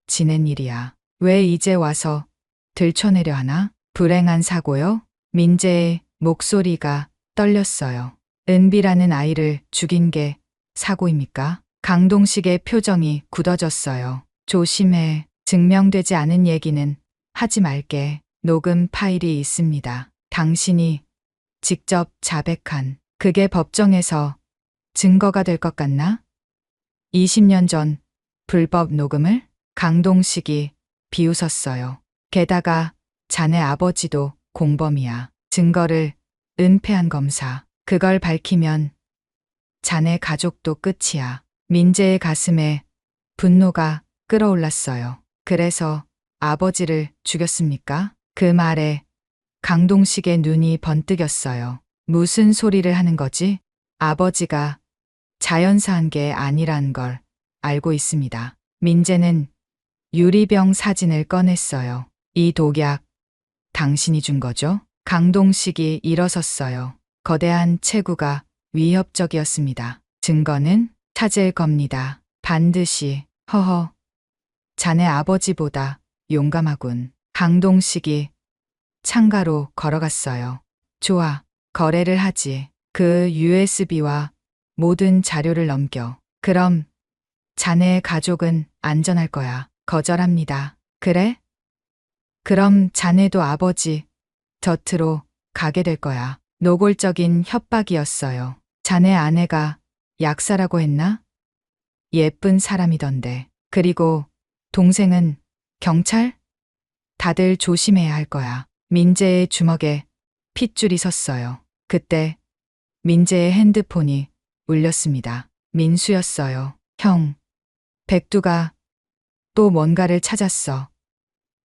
지낸 일이야. 왜 이제 와서 들춰내려 하나? 불행한 사고요? 민재의 목소리가 떨렸어요. 은비라는 아이를 죽인 게 사고입니까? 강동식의 표정이 굳어졌어요. 조심해. 증명되지 않은 얘기는 하지 말게. 녹음 파일이 있습니다. 당신이 직접 자백한. 그게 법정에서 증거가 될 것 같나? 20년 전 불법 녹음을? 강동식이 비웃었어요. 게다가 자네 아버지도 공범이야. 증거를 은폐한 검사. 그걸 밝히면 자네 가족도 끝이야. 민재의 가슴에 분노가 끓어올랐어요. 그래서 아버지를 죽였습니까? 그 말에 강동식의 눈이 번뜩였어요. 무슨 소리를 하는 거지? 아버지가 자연사한 게 아니란 걸 알고 있습니다. 민재는 유리병 사진을 꺼냈어요. 이 독약 당신이 준 거죠? 강동식이 일어섰어요. 거대한 체구가 위협적이었습니다. 증거는 찾을 겁니다. 반드시. 허허. 자네 아버지보다 용감하군. 강동식이 창가로 걸어갔어요. 좋아. 거래를 하지. 그 USB와 모든 자료를 넘겨. 그럼 자네의 가족은 안전할 거야. 거절합니다. 그래? 그럼 자네도 아버지 곁으로 가게 될 거야. 노골적인 협박이었어요. 자네 아내가 약사라고 했나? 예쁜 사람이던데. 그리고 동생은 경찰? 다들 조심해야 할 거야. 민재의 주먹에 핏줄이 섰어요. 그때 민재의 핸드폰이 울렸습니다. 민수였어요. 형, 백두가 또 뭔가를 찾았어.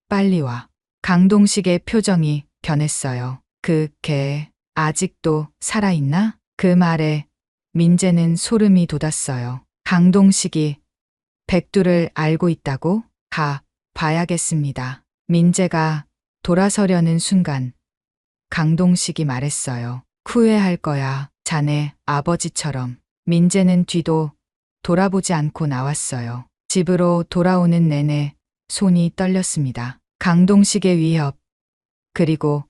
빨리 와. 강동식의 표정이 변했어요. 그 개 아직도 살아있나? 그 말에 민재는 소름이 돋았어요. 강동식이 백두를 알고 있다고? 가 봐야겠습니다. 민재가 돌아서려는 순간 강동식이 말했어요. 후회할 거야. 자네 아버지처럼. 민재는 뒤도 돌아보지 않고 나왔어요. 집으로 돌아오는 내내 손이 떨렸습니다. 강동식의 위협, 그리고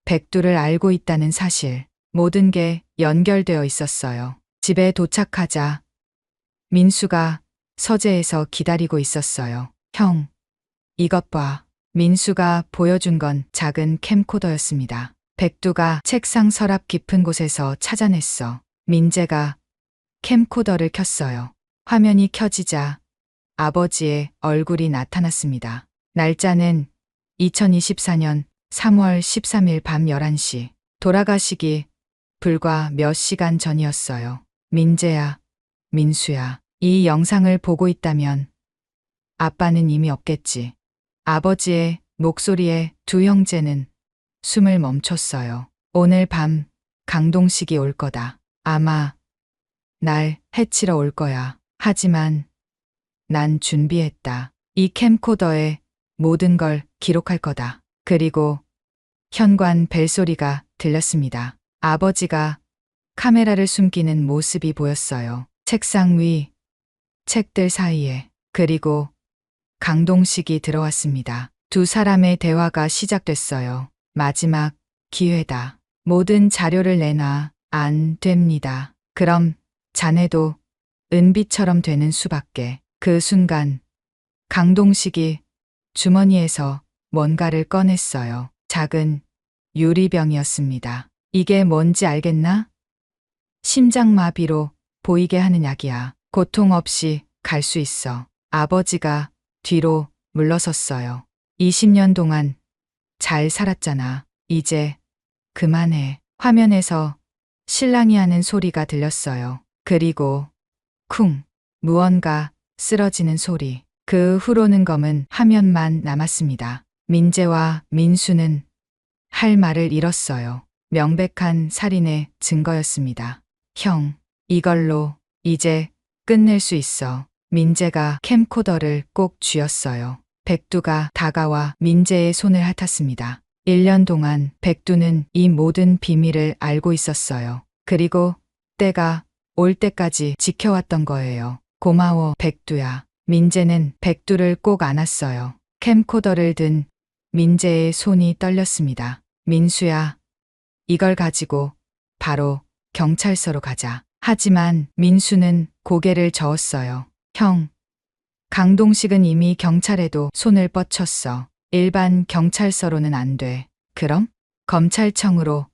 백두를 알고 있다는 사실, 모든 게 연결되어 있었어요. 집에 도착하자 민수가 서재에서 기다리고 있었어요. 형, 이것 봐. 민수가 보여준 건 작은 캠코더였습니다. 백두가 책상 서랍 깊은 곳에서 찾아냈어. 민재가 캠코더를 켰어요. 화면이 켜지자 아버지의 얼굴이 나타났습니다. 날짜는 2024년 3월 13일 밤 11시. 돌아가시기 불과 몇 시간 전이었어요. 민재야, 민수야, 이 영상을 보고 있다면 아빠는 이미 없겠지. 아버지의 목소리에 두 형제는 숨을 멈췄어요. 오늘 밤 강동식이 올 거다. 아마 날 해치러 올 거야. 하지만 난 준비했다. 이 캠코더에 모든 걸 기록할 거다. 그리고 현관 벨소리가 들렸습니다. 아버지가 카메라를 숨기는 모습이 보였어요. 책상 위 책들 사이에. 그리고 강동식이 들어왔습니다. 두 사람의 대화가 시작됐어요. 마지막 기회다. 모든 자료를 내놔. 안 됩니다. 그럼 자네도 은비처럼 되는 수밖에. 그 순간 강동식이 주머니에서 뭔가를 꺼냈어요. 작은 유리병이었습니다. 이게 뭔지 알겠나? 심장마비로 보이게 하는 약이야. 고통 없이 갈 수 있어. 아버지가 뒤로 물러섰어요. 20년 동안 잘 살았잖아. 이제 그만해. 화면에서 신랑이 하는 소리가 들렸어요. 그리고 쿵, 무언가 쓰러지는 소리. 그 후로는 검은 화면만 남았습니다. 민재와 민수는 할 말을 잃었어요. 명백한 살인의 증거였습니다. 형, 이걸로 이제 끝낼 수 있어. 민재가 캠코더를 꼭 쥐었어요. 백두가 다가와 민재의 손을 핥았습니다. 1년 동안 백두는 이 모든 비밀을 알고 있었어요. 그리고 때가 올 때까지 지켜왔던 거예요. 고마워, 백두야. 민재는 백두를 꼭 안았어요. 캠코더를 든 민재의 손이 떨렸습니다. 민수야, 이걸 가지고 바로 경찰서로 가자. 하지만 민수는 고개를 저었어요. 형, 강동식은 이미 경찰에도 손을 뻗쳤어. 일반 경찰서로는 안 돼. 그럼? 검찰청으로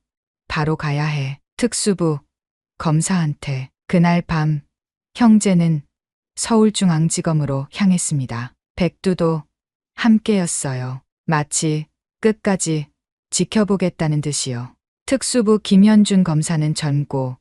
바로 가야 해. 특수부 검사한테. 그날 밤 형제는 서울중앙지검으로 향했습니다. 백두도 함께였어요. 마치 끝까지 지켜보겠다는 듯이요. 특수부 김현준 검사는 젊고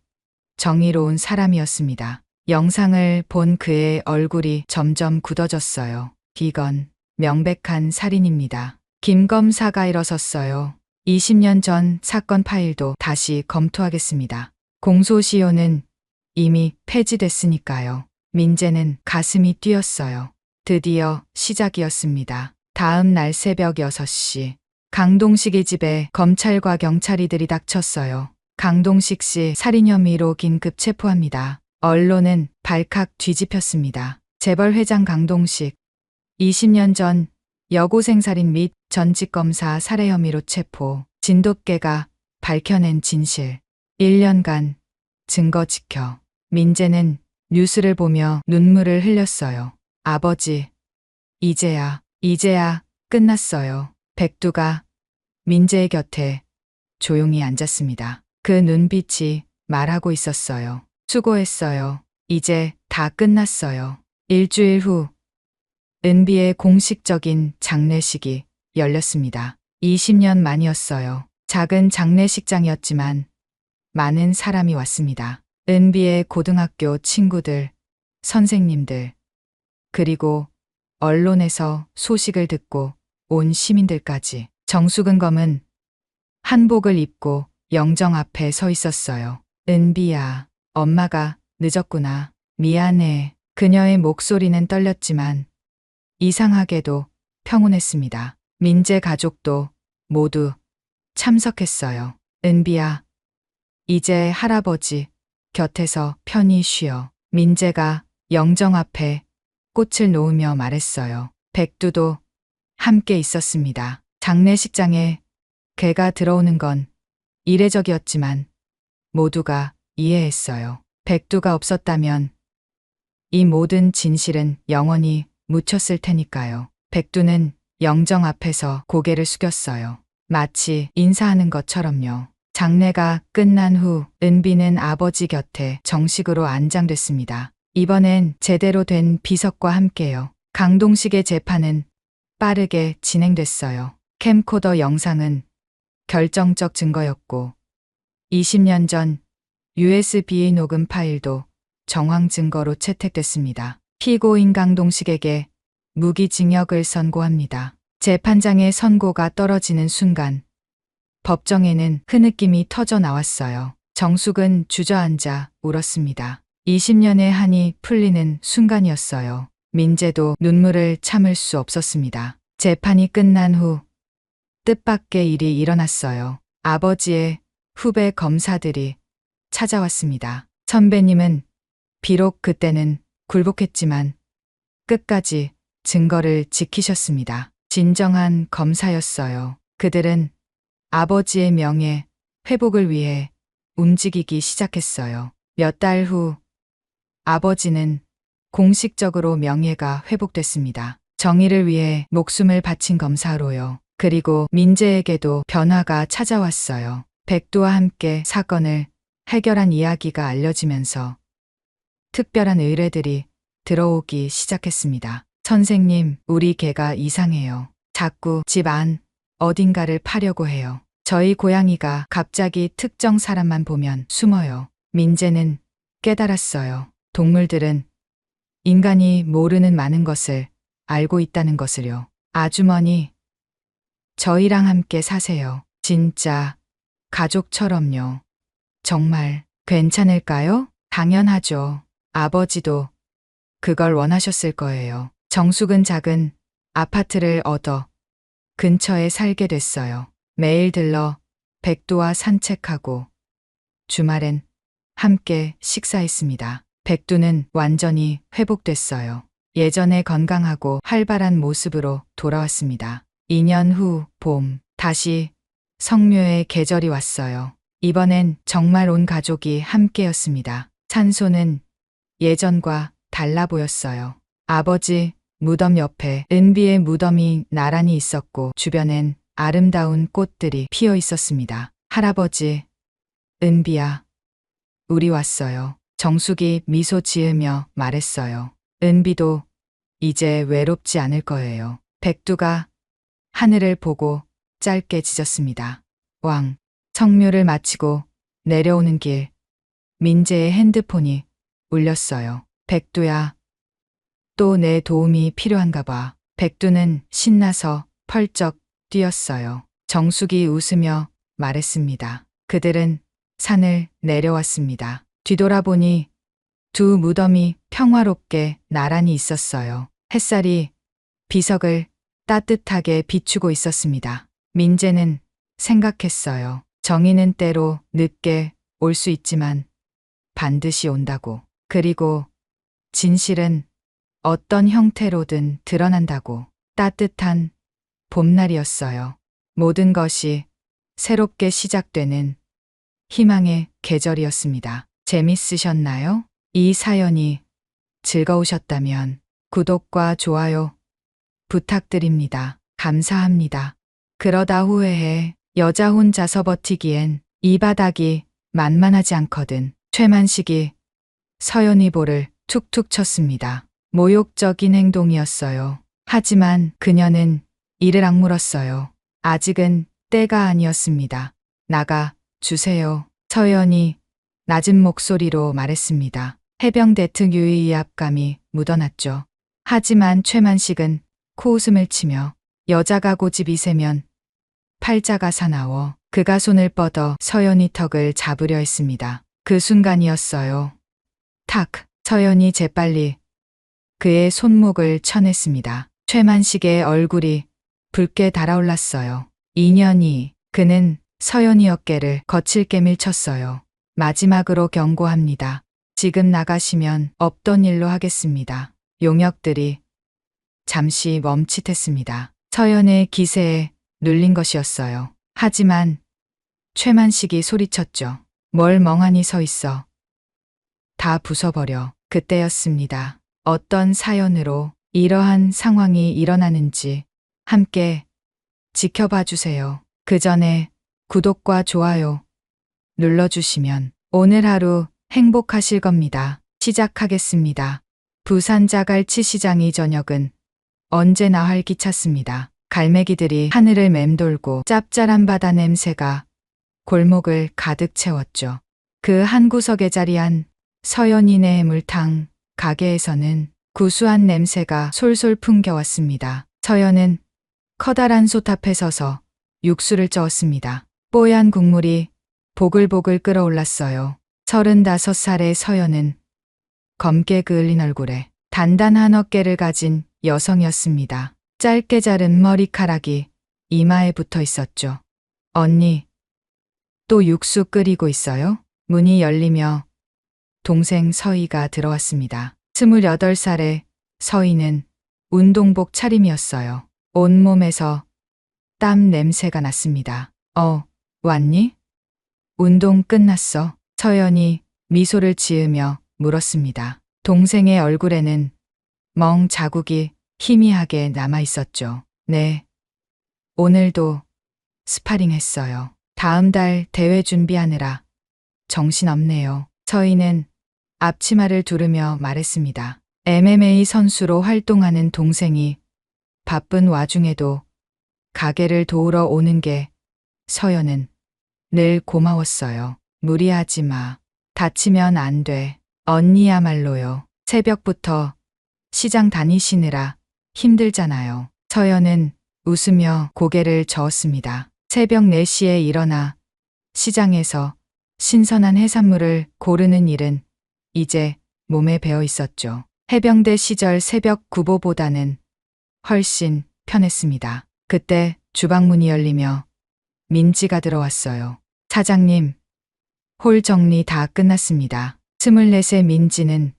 정의로운 사람이었습니다. 영상을 본 그의 얼굴이 점점 굳어졌어요. 이건 명백한 살인입니다. 김 검사가 일어섰어요. 20년 전 사건 파일도 다시 검토하겠습니다. 공소시효는 이미 폐지됐으니까요. 민재는 가슴이 뛰었어요. 드디어 시작이었습니다. 다음 날 새벽 6시. 강동식의 집에 검찰과 경찰이 들이닥쳤어요. 강동식 씨 살인 혐의로 긴급 체포합니다. 언론은 발칵 뒤집혔습니다. 재벌 회장 강동식 20년 전 여고생 살인 및 전직검사 살해 혐의로 체포. 진돗개가 밝혀낸 진실. 1년간 증거 지켜. 민재는 뉴스를 보며 눈물을 흘렸어요. 아버지, 이제야 끝났어요. 백두가 민재의 곁에 조용히 앉았습니다. 그 눈빛이 말하고 있었어요. 수고했어요. 이제 다 끝났어요. 일주일 후, 은비의 공식적인 장례식이 열렸습니다. 20년 만이었어요. 작은 장례식장이었지만 많은 사람이 왔습니다. 은비의 고등학교 친구들, 선생님들, 그리고 언론에서 소식을 듣고 온 시민들까지. 정숙은 검은 한복을 입고 영정 앞에 서 있었어요. 은비야, 엄마가 늦었구나. 미안해. 그녀의 목소리는 떨렸지만 이상하게도 평온했습니다. 민재 가족도 모두 참석했어요. 은비야, 이제 할아버지 곁에서 편히 쉬어. 민재가 영정 앞에 꽃을 놓으며 말했어요. 백두도 함께 있었습니다. 장례식장에 개가 들어오는 건 이례적이었지만 모두가 이해했어요. 백두가 없었다면 이 모든 진실은 영원히 묻혔을 테니까요. 백두는 영정 앞에서 고개를 숙였어요. 마치 인사하는 것처럼요. 장례가 끝난 후 은비는 아버지 곁에 정식으로 안장됐습니다. 이번엔 제대로 된 비석과 함께요. 강동식의 재판은 빠르게 진행됐어요. 캠코더 영상은 결정적 증거였고 20년 전 USB 녹음 파일도 정황 증거로 채택됐습니다. 피고인 강동식에게 무기징역을 선고합니다. 재판장의 선고가 떨어지는 순간 법정에는 흐느낌이 터져 나왔어요. 정숙은 주저앉아 울었습니다. 20년의 한이 풀리는 순간이었어요. 민재도 눈물을 참을 수 없었습니다. 재판이 끝난 후 뜻밖의 일이 일어났어요. 아버지의 후배 검사들이 찾아왔습니다. 선배님은 비록 그때는 굴복했지만 끝까지 증거를 지키셨습니다. 진정한 검사였어요. 그들은 아버지의 명예 회복을 위해 움직이기 시작했어요. 몇 달 후 아버지는 공식적으로 명예가 회복됐습니다. 정의를 위해 목숨을 바친 검사로요. 그리고 민재에게도 변화가 찾아왔어요. 백두와 함께 사건을 해결한 이야기가 알려지면서 특별한 의뢰들이 들어오기 시작했습니다. 선생님, 우리 개가 이상해요. 자꾸 집 안 어딘가를 파려고 해요. 저희 고양이가 갑자기 특정 사람만 보면 숨어요. 민재는 깨달았어요. 동물들은 인간이 모르는 많은 것을 알고 있다는 것을요. 아주머니, 저희랑 함께 사세요. 진짜 가족처럼요. 정말 괜찮을까요? 당연하죠. 아버지도 그걸 원하셨을 거예요. 정숙은 작은 아파트를 얻어 근처에 살게 됐어요. 매일 들러 백두와 산책하고 주말엔 함께 식사했습니다. 백두는 완전히 회복됐어요. 예전의 건강하고 활발한 모습으로 돌아왔습니다. 2년 후 봄, 다시 성묘의 계절이 왔어요. 이번엔 정말 온 가족이 함께였습니다. 산소는 예전과 달라 보였어요. 아버지 무덤 옆에 은비의 무덤이 나란히 있었고 주변엔 아름다운 꽃들이 피어 있었습니다. 할아버지, 은비야, 우리 왔어요. 정숙이 미소 지으며 말했어요. 은비도 이제 외롭지 않을 거예요. 백두가 하늘을 보고 짧게 짖었습니다. 왕, 성묘를 마치고 내려오는 길, 민재의 핸드폰이 울렸어요. 백두야, 또 내 도움이 필요한가 봐. 백두는 신나서 펄쩍 뛰었어요. 정숙이 웃으며 말했습니다. 그들은 산을 내려왔습니다. 뒤돌아보니 두 무덤이 평화롭게 나란히 있었어요. 햇살이 비석을 따뜻하게 비추고 있었습니다. 민재는 생각했어요. 정의는 때로 늦게 올 수 있지만 반드시 온다고. 그리고 진실은 어떤 형태로든 드러난다고. 따뜻한 봄날이었어요. 모든 것이 새롭게 시작되는 희망의 계절이었습니다. 재밌으셨나요? 이 사연이 즐거우셨다면 구독과 좋아요 부탁드립니다. 감사합니다. 그러다 후회해. 여자 혼자서 버티기엔 이 바닥이 만만하지 않거든. 최만식이 서연이 볼을 툭툭 쳤습니다. 모욕적인 행동이었어요. 하지만 그녀는 이를 악물었어요. 아직은 때가 아니었습니다. 나가 주세요. 서연이 낮은 목소리로 말했습니다. 해병대 특유의 위압감이 묻어났죠. 하지만 최만식은 코웃음을 치며 여자가 고집이 세면 팔자가 사나워 그가 손을 뻗어 서연이 턱을 잡으려 했습니다. 그 순간이었어요. 탁! 서연이 재빨리 그의 손목을 쳐냈습니다. 최만식의 얼굴이 붉게 달아올랐어요. 인연이 그는 서연이 어깨를 거칠게 밀쳤어요. 마지막으로 경고합니다. 지금 나가시면 없던 일로 하겠습니다. 용역들이 잠시 멈칫했습니다. 서연의 기세에 눌린 것이었어요. 하지만 최만식이 소리쳤죠. 뭘 멍하니 서 있어. 다 부숴버려. 그때였습니다. 어떤 사연으로 이러한 상황이 일어나는지 함께 지켜봐 주세요. 그 전에 구독과 좋아요 눌러주시면 오늘 하루 행복하실 겁니다. 시작하겠습니다. 부산 자갈치 시장 이 저녁은 언제나 활기찼습니다. 갈매기들이 하늘을 맴돌고 짭짤한 바다 냄새가 골목을 가득 채웠죠. 그 한 구석에 자리한 서연이네 물탕 가게에서는 구수한 냄새가 솔솔 풍겨왔습니다. 서연은 커다란 솥 앞에 서서 육수를 저었습니다. 뽀얀 국물이 보글보글 끓어올랐어요. 35살의 서연은 검게 그을린 얼굴에 단단한 어깨를 가진 여성이었습니다. 짧게 자른 머리카락이 이마에 붙어 있었죠. 언니, 또 육수 끓이고 있어요? 문이 열리며 동생 서희가 들어왔습니다. 28살의 서희는 운동복 차림이었어요. 온몸에서 땀 냄새가 났습니다. 왔니? 운동 끝났어? 서연이 미소를 지으며 물었습니다. 동생의 얼굴에는 멍 자국이 희미하게 남아 있었죠. 네. 오늘도 스파링 했어요. 다음 달 대회 준비하느라 정신없네요. 서희는 앞치마를 두르며 말했습니다. MMA 선수로 활동하는 동생이 바쁜 와중에도 가게를 도우러 오는 게 서연은 늘 고마웠어요. 무리하지 마. 다치면 안 돼. 언니야말로요. 새벽부터 시장 다니시느라 힘들잖아요. 서연은 웃으며 고개를 저었습니다. 새벽 4시에 일어나 시장에서 신선한 해산물을 고르는 일은 이제 몸에 배어 있었죠. 해병대 시절 새벽 구보보다는 훨씬 편했습니다. 그때 주방문이 열리며 민지가 들어왔어요. 사장님, 홀 정리 다 끝났습니다. 24세 민지는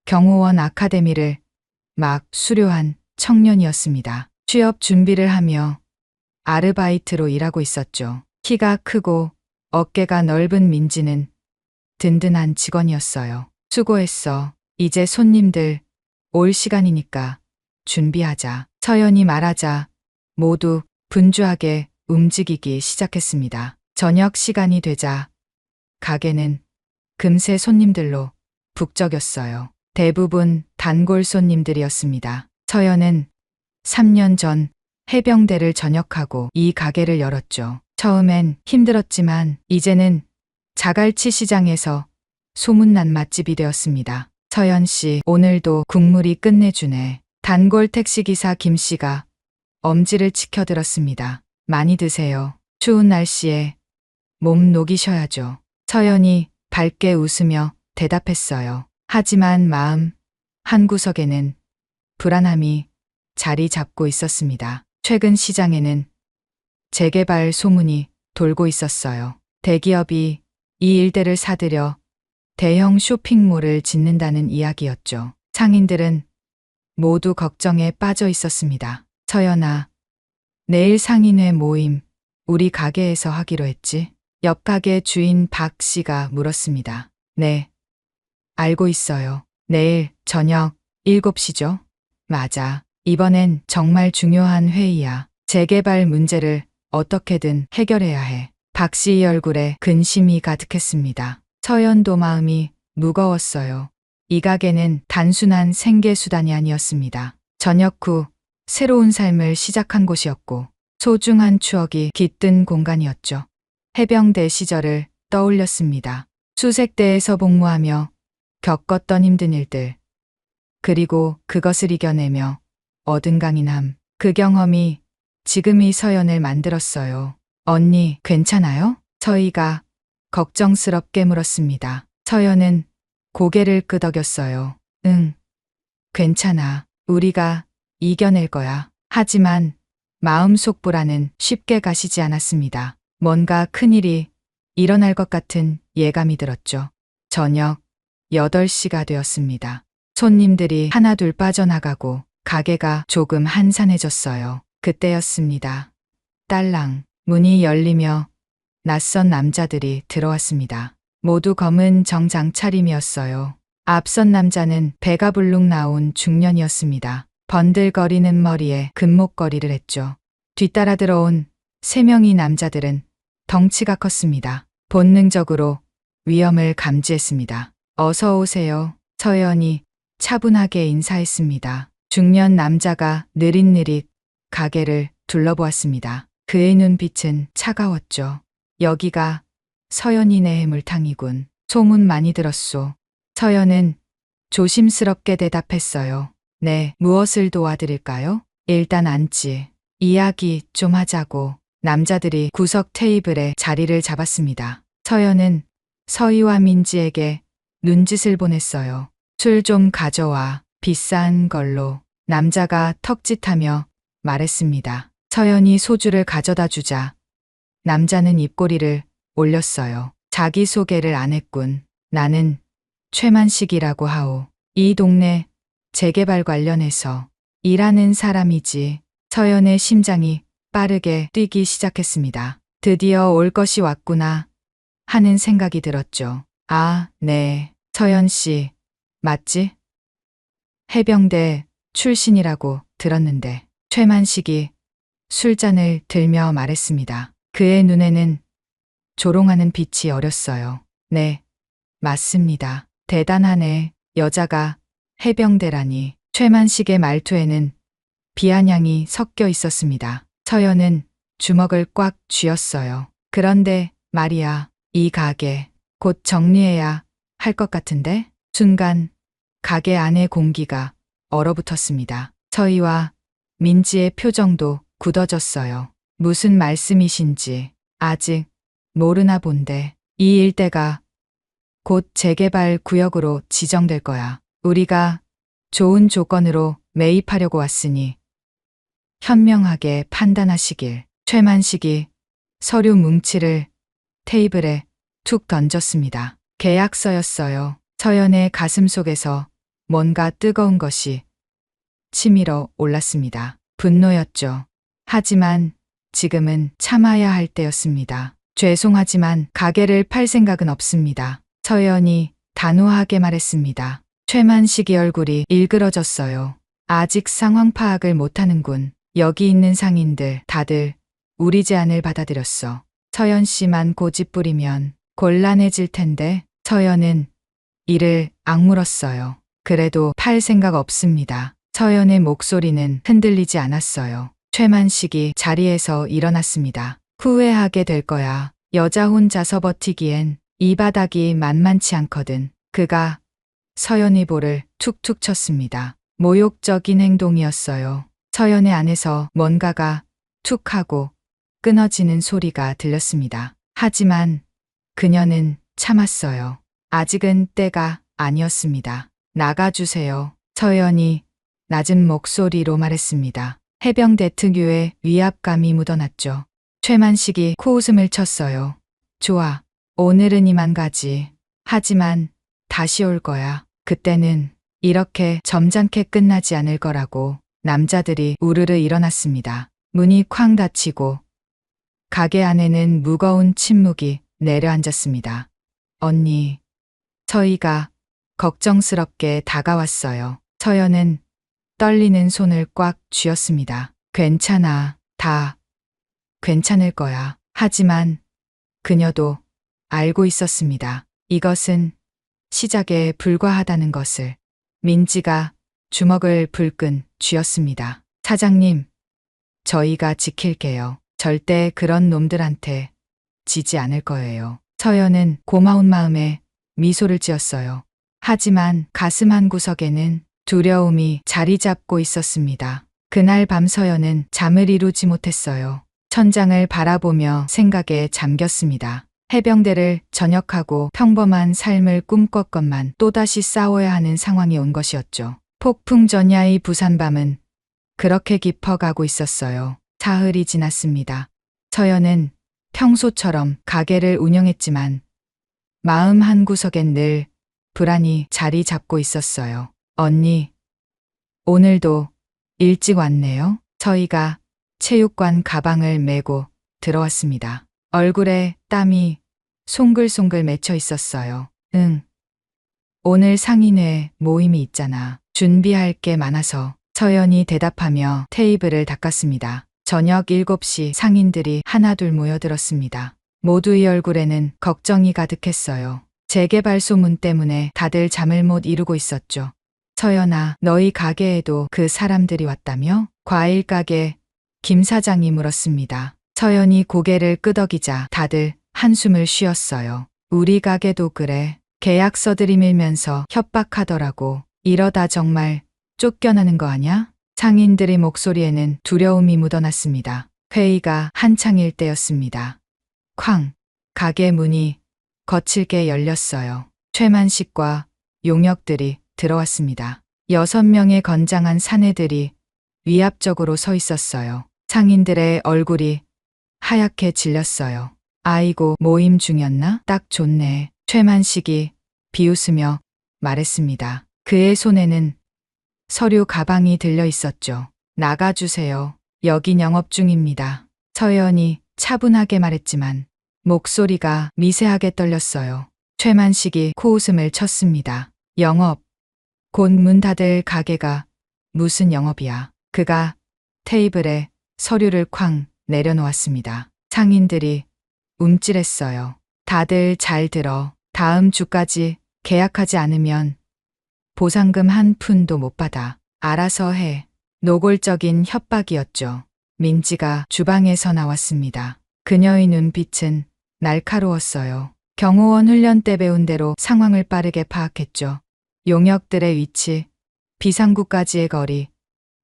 경호원 아카데미를 막 수료한 청년이었습니다. 취업 준비를 하며 아르바이트로 일하고 있었죠. 키가 크고 어깨가 넓은 민지는 든든한 직원이었어요. 수고했어. 이제 손님들 올 시간이니까 준비하자. 서연이 말하자 모두 분주하게 움직이기 시작했습니다. 저녁 시간이 되자 가게는 금세 손님들로 북적였어요. 대부분 단골 손님들이었습니다. 서연은 3년 전 해병대를 전역하고 이 가게를 열었죠. 처음엔 힘들었지만 이제는 자갈치 시장에서 소문난 맛집이 되었습니다. 서연 씨, 오늘도 국물이 끝내주네. 단골 택시기사 김 씨가 엄지를 치켜들었습니다. 많이 드세요. 추운 날씨에 몸 녹이셔야죠. 서연이 밝게 웃으며 대답했어요. 하지만 마음 한구석에는 불안함이 자리 잡고 있었습니다. 최근 시장에는 재개발 소문이 돌고 있었어요. 대기업이 이 일대를 사들여 대형 쇼핑몰을 짓는다는 이야기였죠. 상인들은 모두 걱정에 빠져 있었습니다. 서연아, 내일 상인회 모임 우리 가게에서 하기로 했지? 옆 가게 주인 박 씨가 물었습니다. 네, 알고 있어요. 내일 저녁 7시죠? 맞아. 이번엔 정말 중요한 회의야. 재개발 문제를 어떻게든 해결해야 해. 박 씨의 얼굴에 근심이 가득했습니다. 서연도 마음이 무거웠어요. 이 가게는 단순한 생계수단이 아니었습니다. 저녁 후 새로운 삶을 시작한 곳이었고 소중한 추억이 깃든 공간이었죠. 해병대 시절을 떠올렸습니다. 수색대에서 복무하며 겪었던 힘든 일들, 그리고 그것을 이겨내며 얻은 강인함, 그 경험이 지금 이 서연을 만들었어요. 언니, 괜찮아요? 저희가 걱정스럽게 물었습니다. 서연은 고개를 끄덕였어요. 응, 괜찮아. 우리가 이겨낼 거야. 하지만 마음속 불안은 쉽게 가시지 않았습니다. 뭔가 큰일이 일어날 것 같은 예감이 들었죠. 저녁 8시가 되었습니다. 손님들이 하나둘 빠져나가고 가게가 조금 한산해졌어요. 그때였습니다. 딸랑 문이 열리며 낯선 남자들이 들어왔습니다. 모두 검은 정장 차림이었어요. 앞선 남자는 배가 불룩 나온 중년이었습니다. 번들거리는 머리에 금목걸이를 했죠. 뒤따라 들어온 3명의 남자들은 덩치가 컸습니다. 본능적으로 위험을 감지했습니다. 어서 오세요. 서연이 차분하게 인사했습니다. 중년 남자가 느릿느릿 가게를 둘러보았습니다. 그의 눈빛은 차가웠죠. 여기가 서연이네 물탕이군. 소문 많이 들었소. 서연은 조심스럽게 대답했어요. 네, 무엇을 도와드릴까요? 일단 앉지. 이야기 좀 하자고. 남자들이 구석 테이블에 자리를 잡았습니다. 서연은 서희와 민지에게 눈짓을 보냈어요. 술 좀 가져와. 비싼 걸로. 남자가 턱짓하며 말했습니다. 서연이 소주를 가져다 주자 남자는 입꼬리를 올렸어요. 자기소개를 안 했군. 나는 최만식이라고 하오. 이 동네 재개발 관련해서 일하는 사람이지. 서연의 심장이 빠르게 뛰기 시작했습니다. 드디어 올 것이 왔구나 하는 생각이 들었죠. 아, 네. 서연 씨, 맞지? 해병대 출신이라고 들었는데. 최만식이 술잔을 들며 말했습니다. 그의 눈에는 조롱하는 빛이 어렸어요. 네, 맞습니다. 대단하네. 여자가 해병대라니. 최만식의 말투에는 비아냥이 섞여 있었습니다. 서연은 주먹을 꽉 쥐었어요. 그런데 말이야, 이 가게 곧 정리해야 할 것 같은데? 순간 가게 안의 공기가 얼어붙었습니다. 서희와 민지의 표정도 굳어졌어요. 무슨 말씀이신지 아직 모르나 본데. 이 일대가 곧 재개발 구역으로 지정될 거야. 우리가 좋은 조건으로 매입하려고 왔으니 현명하게 판단하시길. 최만식이 서류 뭉치를 테이블에 툭 던졌습니다. 계약서였어요. 서연의 가슴 속에서 뭔가 뜨거운 것이 치밀어 올랐습니다. 분노였죠. 하지만 지금은 참아야 할 때였습니다. 죄송하지만 가게를 팔 생각은 없습니다. 서연이 단호하게 말했습니다. 최만식이 얼굴이 일그러졌어요. 아직 상황 파악을 못하는군. 여기 있는 상인들 다들 우리 제안을 받아들였어. 서연 씨만 고집 부리면 곤란해질 텐데. 서연은 이를 악물었어요. 그래도 팔 생각 없습니다. 서연의 목소리는 흔들리지 않았어요. 최만식이 자리에서 일어났습니다. 후회하게 될 거야. 여자 혼자서 버티기엔 이 바닥이 만만치 않거든. 그가 서연의 볼을 툭툭 쳤습니다. 모욕적인 행동이었어요. 서연의 안에서 뭔가가 툭 하고 끊어지는 소리가 들렸습니다. 하지만 그녀는 참았어요. 아직은 때가 아니었습니다. 나가주세요. 서연이 낮은 목소리로 말했습니다. 해병대 특유의 위압감이 묻어났죠. 최만식이 코웃음을 쳤어요. 좋아. 오늘은 이만 가지. 하지만 다시 올 거야. 그때는 이렇게 점잖게 끝나지 않을 거라고. 남자들이 우르르 일어났습니다. 문이 쾅 닫히고 가게 안에는 무거운 침묵이 내려앉았습니다. 언니, 서희가 걱정스럽게 다가왔어요. 서연은 떨리는 손을 꽉 쥐었습니다. 괜찮아. 다 괜찮을 거야. 하지만 그녀도 알고 있었습니다. 이것은 시작에 불과하다는 것을. 민지가 주먹을 불끈 쥐었습니다. 사장님, 저희가 지킬게요. 절대 그런 놈들한테 지지 않을 거예요. 서연은 고마운 마음에 미소를 지었어요. 하지만 가슴 한구석에는 두려움이 자리 잡고 있었습니다. 그날 밤 서연은 잠을 이루지 못했어요. 천장을 바라보며 생각에 잠겼습니다. 해병대를 전역하고 평범한 삶을 꿈꿨건만 또다시 싸워야 하는 상황이 온 것이었죠. 폭풍 전야의 부산밤은 그렇게 깊어가고 있었어요. 사흘이 지났습니다. 서연은 평소처럼 가게를 운영했지만 마음 한구석엔 늘 불안이 자리 잡고 있었어요. 언니, 오늘도 일찍 왔네요. 저희가 체육관 가방을 메고 들어왔습니다. 얼굴에 땀이 송글송글 맺혀 있었어요. 응. 오늘 상인회 모임이 있잖아. 준비할 게 많아서. 서연이 대답하며 테이블을 닦았습니다. 저녁 7시 상인들이 하나둘 모여들었습니다. 모두의 얼굴에는 걱정이 가득했어요. 재개발 소문 때문에 다들 잠을 못 이루고 있었죠. 서연아, 너희 가게에도 그 사람들이 왔다며? 과일 가게 김 사장이 물었습니다. 서연이 고개를 끄덕이자 다들 한숨을 쉬었어요. 우리 가게도 그래. 계약서들이 밀면서 협박하더라고. 이러다 정말 쫓겨나는 거 아냐? 상인들의 목소리에는 두려움이 묻어났습니다. 회의가 한창일 때였습니다. 쾅! 가게 문이 거칠게 열렸어요. 최만식과 용역들이 들어왔습니다. 6명의 건장한 사내들이 위압적으로 서 있었어요. 상인들의 얼굴이 하얗게 질렸어요. 아이고, 모임 중이었나? 딱 좋네. 최만식이 비웃으며 말했습니다. 그의 손에는 서류 가방이 들려 있었죠. 나가주세요. 여긴 영업 중입니다. 서연이 차분하게 말했지만 목소리가 미세하게 떨렸어요. 최만식이 코웃음을 쳤습니다. 영업. 곧 문 닫을 가게가 무슨 영업이야. 그가 테이블에 서류를 쾅 내려놓았습니다. 상인들이 움찔했어요. 다들 잘 들어. 다음 주까지 계약하지 않으면 보상금 한 푼도 못 받아. 알아서 해. 노골적인 협박이었죠. 민지가 주방에서 나왔습니다. 그녀의 눈빛은 날카로웠어요. 경호원 훈련 때 배운 대로 상황을 빠르게 파악했죠. 용역들의 위치, 비상구까지의 거리,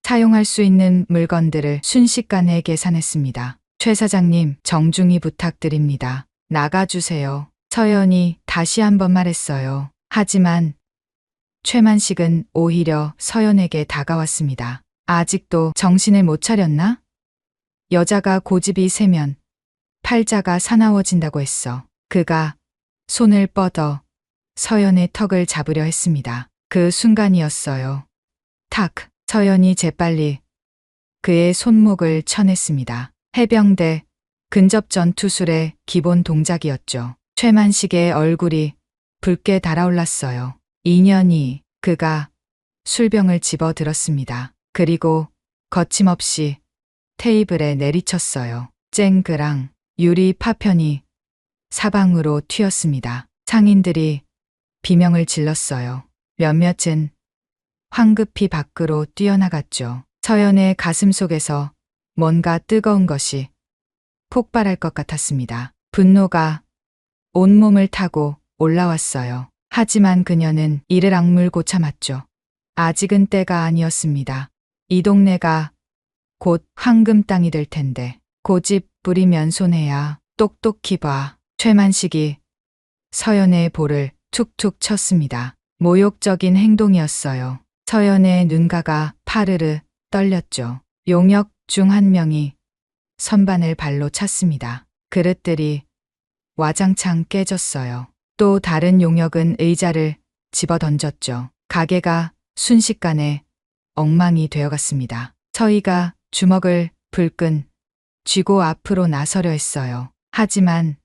사용할 수 있는 물건들을 순식간에 계산했습니다. 최 사장님, 정중히 부탁드립니다. 나가주세요. 서연이 다시 한번 말했어요. 하지만 최만식은 오히려 서연에게 다가왔습니다. 아직도 정신을 못 차렸나? 여자가 고집이 세면 팔자가 사나워진다고 했어. 그가 손을 뻗어 서연의 턱을 잡으려 했습니다. 그 순간이었어요. 탁! 서연이 재빨리 그의 손목을 쳐냈습니다. 해병대 근접 전투술의 기본 동작이었죠. 최만식의 얼굴이 붉게 달아올랐어요. 2년이 그가 술병을 집어들었습니다. 그리고 거침없이 테이블에 내리쳤어요. 쨍그랑 유리 파편이 사방으로 튀었습니다. 상인들이 비명을 질렀어요. 몇몇은 황급히 밖으로 뛰어나갔죠. 서연의 가슴 속에서 뭔가 뜨거운 것이 폭발할 것 같았습니다. 분노가 온몸을 타고 올라왔어요. 하지만 그녀는 이를 악물고 참았죠. 아직은 때가 아니었습니다. 이 동네가 곧 황금 땅이 될 텐데 고집 부리면 손해야. 똑똑히 봐. 최만식이 서연의 볼을 툭툭 쳤습니다. 모욕적인 행동이었어요. 서연의 눈가가 파르르 떨렸죠. 용역 중 한 명이 선반을 발로 찼습니다. 그릇들이 와장창 깨졌어요. 또 다른 용역은 의자를 집어던졌죠. 가게가 순식간에 엉망이 되어갔습니다. 서희가 주먹을 불끈 쥐고 앞으로 나서려 했어요. 하지만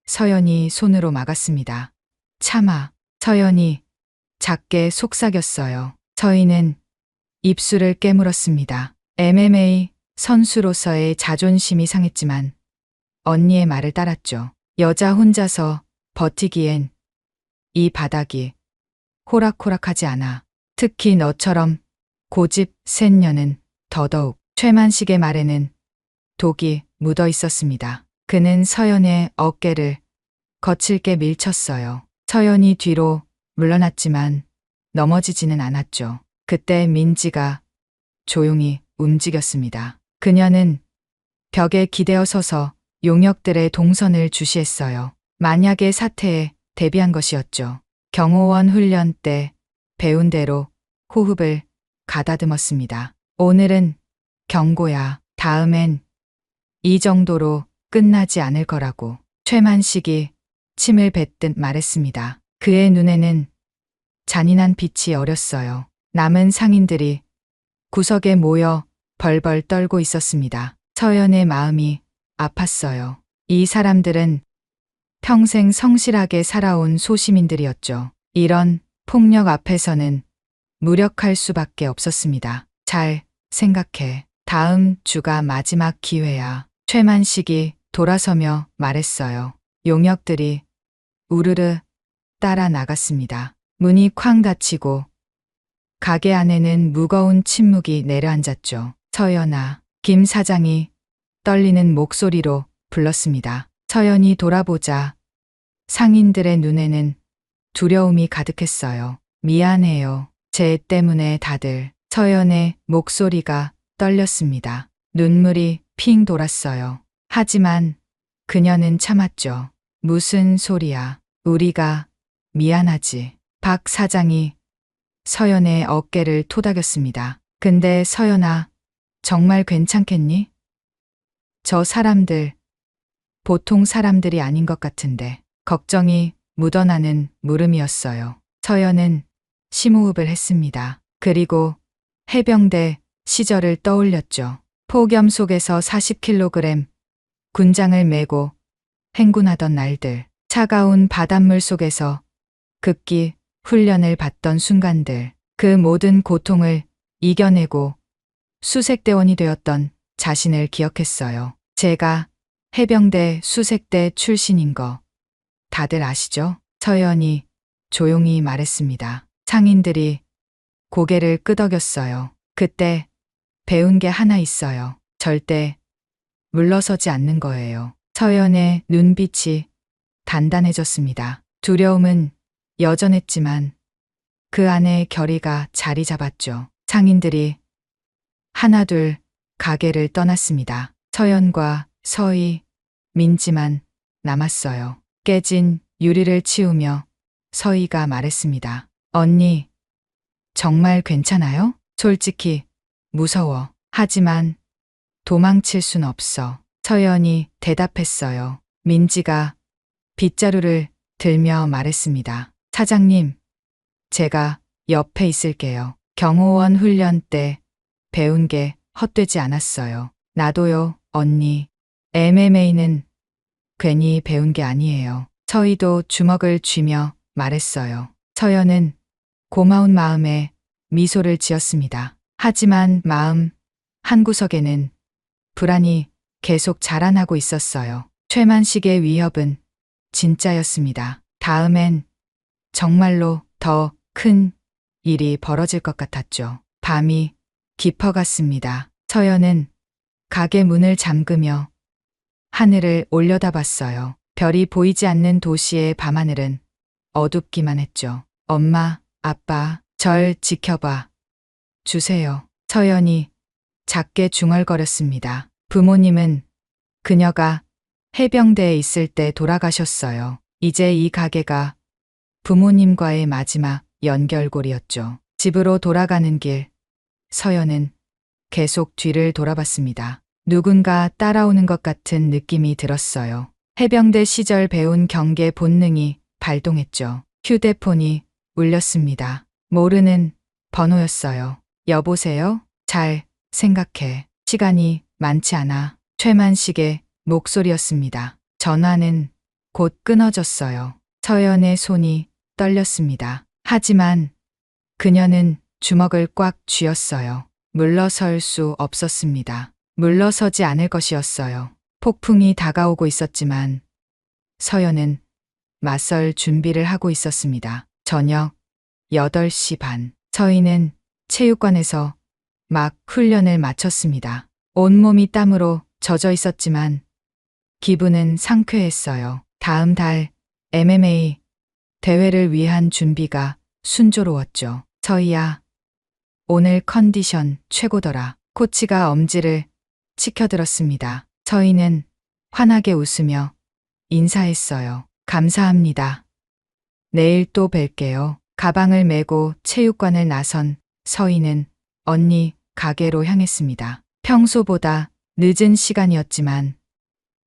서연이 손으로 막았습니다. 참아. 서연이 작게 속삭였어요. 서희는 입술을 깨물었습니다. MMA 선수로서의 자존심이 상했지만 언니의 말을 따랐죠. 여자 혼자서 버티기엔 이 바닥이 호락호락하지 않아. 특히 너처럼 고집 센 년은 더더욱. 최만식의 말에는 독이 묻어 있었습니다. 그는 서연의 어깨를 거칠게 밀쳤어요. 서연이 뒤로 물러났지만 넘어지지는 않았죠. 그때 민지가 조용히 움직였습니다. 그녀는 벽에 기대어 서서 용역들의 동선을 주시했어요. 만약의 사태에 대비한 것이었죠. 경호원 훈련 때 배운 대로 호흡을 가다듬었습니다. 오늘은 경고야. 다음엔 이 정도로 끝나지 않을 거라고 최만식이 침을 뱉듯 말했습니다. 그의 눈에는 잔인한 빛이 어렸어요. 남은 상인들이 구석에 모여 벌벌 떨고 있었습니다. 서연의 마음이 아팠어요. 이 사람들은 평생 성실하게 살아온 소시민들이었죠. 이런 폭력 앞에서는 무력할 수밖에 없었습니다. 잘 생각해. 다음 주가 마지막 기회야. 최만식이 돌아서며 말했어요. 용역들이 우르르 따라 나갔습니다. 문이 쾅 닫히고 가게 안에는 무거운 침묵이 내려앉았죠. 서연아, 김 사장이 떨리는 목소리로 불렀습니다. 서연이 돌아보자 상인들의 눈에는 두려움이 가득했어요. 미안해요. 제 때문에 다들. 서연의 목소리가 떨렸습니다. 눈물이 핑 돌았어요. 하지만 그녀는 참았죠. 무슨 소리야. 우리가 미안하지. 박 사장이 서연의 어깨를 토닥였습니다. 근데 서연아, 정말 괜찮겠니? 저 사람들, 보통 사람들이 아닌 것 같은데. 걱정이 묻어나는 물음이었어요. 서연은 심호흡을 했습니다. 그리고 해병대 시절을 떠올렸죠. 폭염 속에서 40kg 군장을 메고 행군하던 날들, 차가운 바닷물 속에서 극기 훈련을 받던 순간들, 그 모든 고통을 이겨내고 수색대원이 되었던 자신을 기억했어요. 제가 해병대 수색대 출신인 거 다들 아시죠? 서연이 조용히 말했습니다. 상인들이 고개를 끄덕였어요. 그때 배운 게 하나 있어요. 절대 물러서지 않는 거예요. 서연의 눈빛이 단단해졌습니다. 두려움은 여전했지만 그 안에 결의가 자리 잡았죠. 상인들이 하나둘 가게를 떠났습니다. 서연과 서희, 민지만 남았어요. 깨진 유리를 치우며 서희가 말했습니다. 언니, 정말 괜찮아요? 솔직히 무서워. 하지만 도망칠 순 없어. 서연이 대답했어요. 민지가 빗자루를 들며 말했습니다. 사장님, 제가 옆에 있을게요. 경호원 훈련 때 배운 게 헛되지 않았어요. 나도요, 언니. MMA는 괜히 배운 게 아니에요. 서희도 주먹을 쥐며 말했어요. 서연은 고마운 마음에 미소를 지었습니다. 하지만 마음 한구석에는 불안이 계속 자라나고 있었어요. 최만식의 위협은 진짜였습니다. 다음엔 정말로 더 큰 일이 벌어질 것 같았죠. 밤이 깊어갔습니다. 서연은 가게 문을 잠그며 하늘을 올려다봤어요. 별이 보이지 않는 도시의 밤하늘은 어둡기만 했죠. 엄마, 아빠, 절 지켜봐 주세요. 서연이 작게 중얼거렸습니다. 부모님은 그녀가 해병대에 있을 때 돌아가셨어요. 이제 이 가게가 부모님과의 마지막 연결고리였죠. 집으로 돌아가는 길, 서연은 계속 뒤를 돌아봤습니다. 누군가 따라오는 것 같은 느낌이 들었어요. 해병대 시절 배운 경계 본능이 발동했죠. 휴대폰이 울렸습니다. 모르는 번호였어요. 여보세요? 잘 생각해. 시간이 많지 않아. 최만식의 목소리였습니다. 전화는 곧 끊어졌어요. 서연의 손이 떨렸습니다. 하지만 그녀는 주먹을 꽉 쥐었어요. 물러설 수 없었습니다. 물러서지 않을 것이었어요. 폭풍이 다가오고 있었지만 서연은 맞설 준비를 하고 있었습니다. 저녁 8시 반. 저희는 체육관에서 막 훈련을 마쳤습니다. 온몸이 땀으로 젖어 있었지만 기분은 상쾌했어요. 다음 달 MMA 대회를 위한 준비가 순조로웠죠. 서희야, 오늘 컨디션 최고더라. 코치가 엄지를 치켜들었습니다. 서희는 환하게 웃으며 인사했어요. 감사합니다. 내일 또 뵐게요. 가방을 메고 체육관을 나선 서희는 언니 가게로 향했습니다. 평소보다 늦은 시간이었지만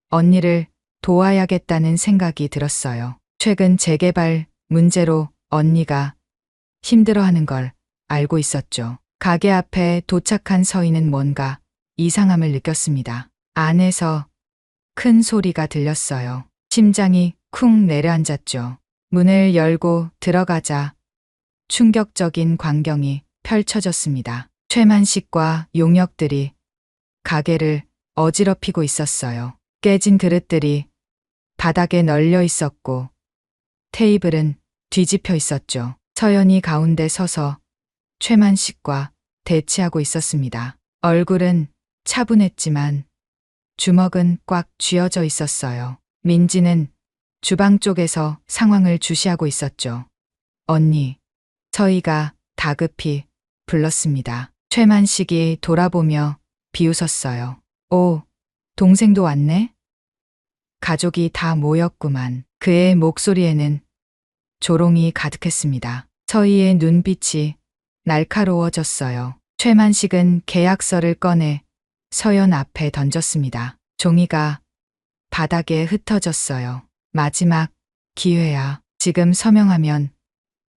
언니를 도와야겠다는 생각이 들었어요. 최근 재개발 문제로 언니가 힘들어하는 걸 알고 있었죠. 가게 앞에 도착한 서희는 뭔가 이상함을 느꼈습니다. 안에서 큰 소리가 들렸어요. 심장이 쿵 내려앉았죠. 문을 열고 들어가자 충격적인 광경이 펼쳐졌습니다. 최만식과 용역들이 가게를 어지럽히고 있었어요. 깨진 그릇들이 바닥에 널려 있었고 테이블은 뒤집혀 있었죠. 서연이 가운데 서서 최만식과 대치하고 있었습니다. 얼굴은 차분했지만 주먹은 꽉 쥐어져 있었어요. 민지는 주방 쪽에서 상황을 주시하고 있었죠. 언니, 서희가 다급히 불렀습니다. 최만식이 돌아보며 비웃었어요. 오, 동생도 왔네? 가족이 다 모였구만. 그의 목소리에는 조롱이 가득했습니다. 서희의 눈빛이 날카로워졌어요. 최만식은 계약서를 꺼내 서연 앞에 던졌습니다. 종이가 바닥에 흩어졌어요. 마지막 기회야. 지금 서명하면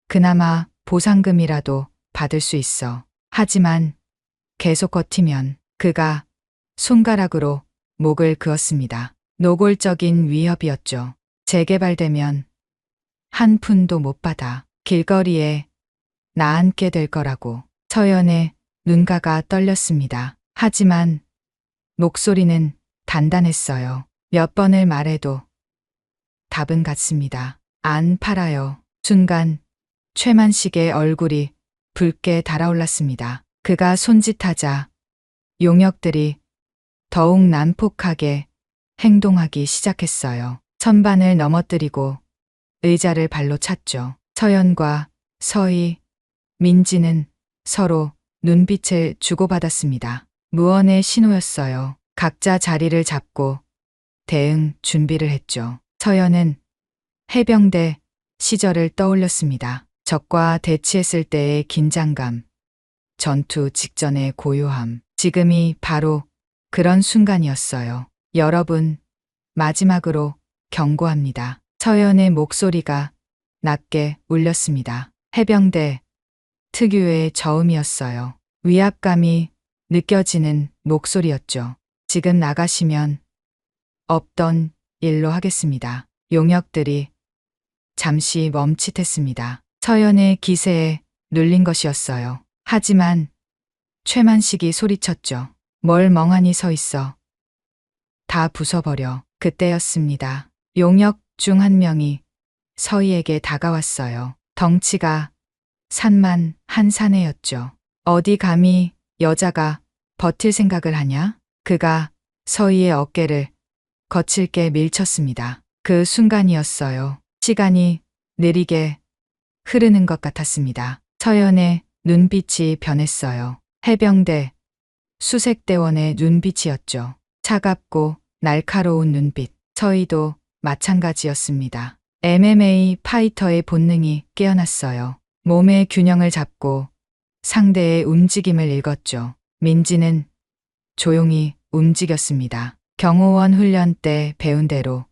그나마 보상금이라도 받을 수 있어. 하지만 계속 버티면 그가 손가락으로 목을 그었습니다. 노골적인 위협이었죠. 재개발되면 한 푼도 못 받아. 길거리에 나앉게 될 거라고. 서연의 눈가가 떨렸습니다. 하지만 목소리는 단단했어요. 몇 번을 말해도 답은 같습니다. 안 팔아요. 순간 최만식의 얼굴이 붉게 달아올랐습니다. 그가 손짓하자 용역들이 더욱 난폭하게 행동하기 시작했어요. 선반을 넘어뜨리고 의자를 발로 찼죠. 서연과 서희, 민지는 서로 눈빛을 주고받았습니다. 무언의 신호였어요. 각자 자리를 잡고 대응 준비를 했죠. 서연은 해병대 시절을 떠올렸습니다. 적과 대치했을 때의 긴장감, 전투 직전의 고요함. 지금이 바로 그런 순간이었어요. 여러분, 마지막으로 경고합니다. 서연의 목소리가 낮게 울렸습니다. 해병대 특유의 저음이었어요. 위압감이 느껴지는 목소리였죠. 지금 나가시면 없던 일로 하겠습니다. 용역들이 잠시 멈칫했습니다. 서연의 기세에 눌린 것이었어요. 하지만 최만식이 소리쳤죠. 뭘 멍하니 서 있어. 다 부숴버려. 그때였습니다. 용역 중 한 명이 서희에게 다가왔어요. 덩치가 산만 한 사내였죠. 어디 감히 여자가 버틸 생각을 하냐? 그가 서희의 어깨를 거칠게 밀쳤습니다. 그 순간이었어요. 시간이 느리게 흐르는 것 같았습니다. 서연의 눈빛이 변했어요. 해병대 수색대원의 눈빛이었죠. 차갑고 날카로운 눈빛. 서희도 마찬가지였습니다. MMA 파이터의 본능이 깨어났어요. 몸의 균형을 잡고 상대의 움직임을 읽었죠. 민지는 조용히 움직였습니다. 경호원 훈련 때 배운 대로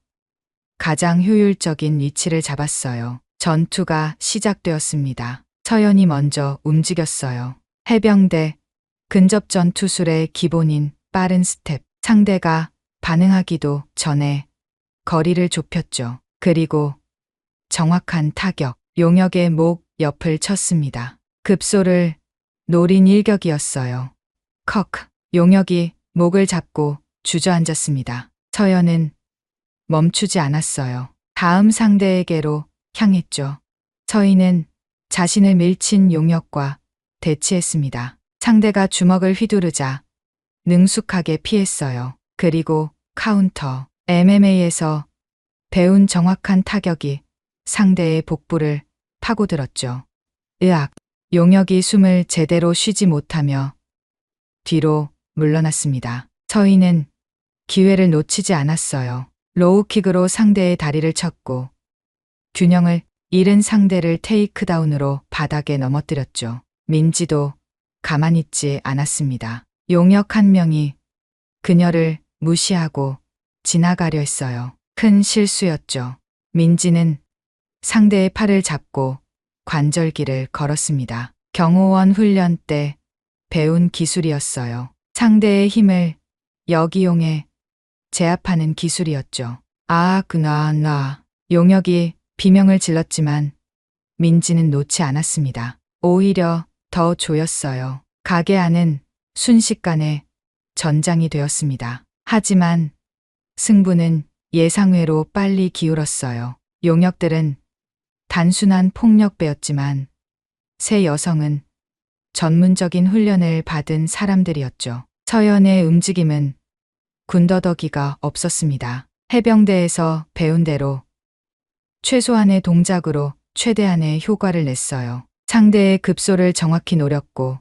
가장 효율적인 위치를 잡았어요. 전투가 시작되었습니다. 서연이 먼저 움직였어요. 해병대 근접전 투술의 기본인 빠른 스텝. 상대가 반응하기도 전에 거리를 좁혔죠. 그리고 정확한 타격. 용역의 목 옆을 쳤습니다. 급소를 노린 일격이었어요. 컥. 용혁이 목을 잡고 주저앉았습니다. 서연은 멈추지 않았어요. 다음 상대에게로 향했죠. 서희는 자신을 밀친 용혁과 대치했습니다. 상대가 주먹을 휘두르자 능숙하게 피했어요. 그리고 카운터. MMA에서 배운 정확한 타격이 상대의 복부를 파고들었죠. 으악. 용혁이 숨을 제대로 쉬지 못하며 뒤로 물러났습니다. 서희는 기회를 놓치지 않았어요. 로우킥으로 상대의 다리를 쳤고 균형을 잃은 상대를 테이크다운으로 바닥에 넘어뜨렸죠. 민지도 가만히 있지 않았습니다. 용혁 한 명이 그녀를 무시하고 지나가려 했어요. 큰 실수였죠. 민지는 상대의 팔을 잡고 관절기를 걸었습니다. 경호원 훈련 때 배운 기술이었어요. 상대의 힘을 역이용해 제압하는 기술이었죠. 용혁이 비명을 질렀지만 민지는 놓지 않았습니다. 오히려 더 조였어요. 가게 안은 순식간에 전장이 되었습니다. 하지만 승부는 예상외로 빨리 기울었어요. 용역들은 단순한 폭력배였지만 세 여성은 전문적인 훈련을 받은 사람들이었죠. 서연의 움직임은 군더더기가 없었습니다. 해병대에서 배운 대로 최소한의 동작으로 최대한의 효과를 냈어요. 상대의 급소를 정확히 노렸고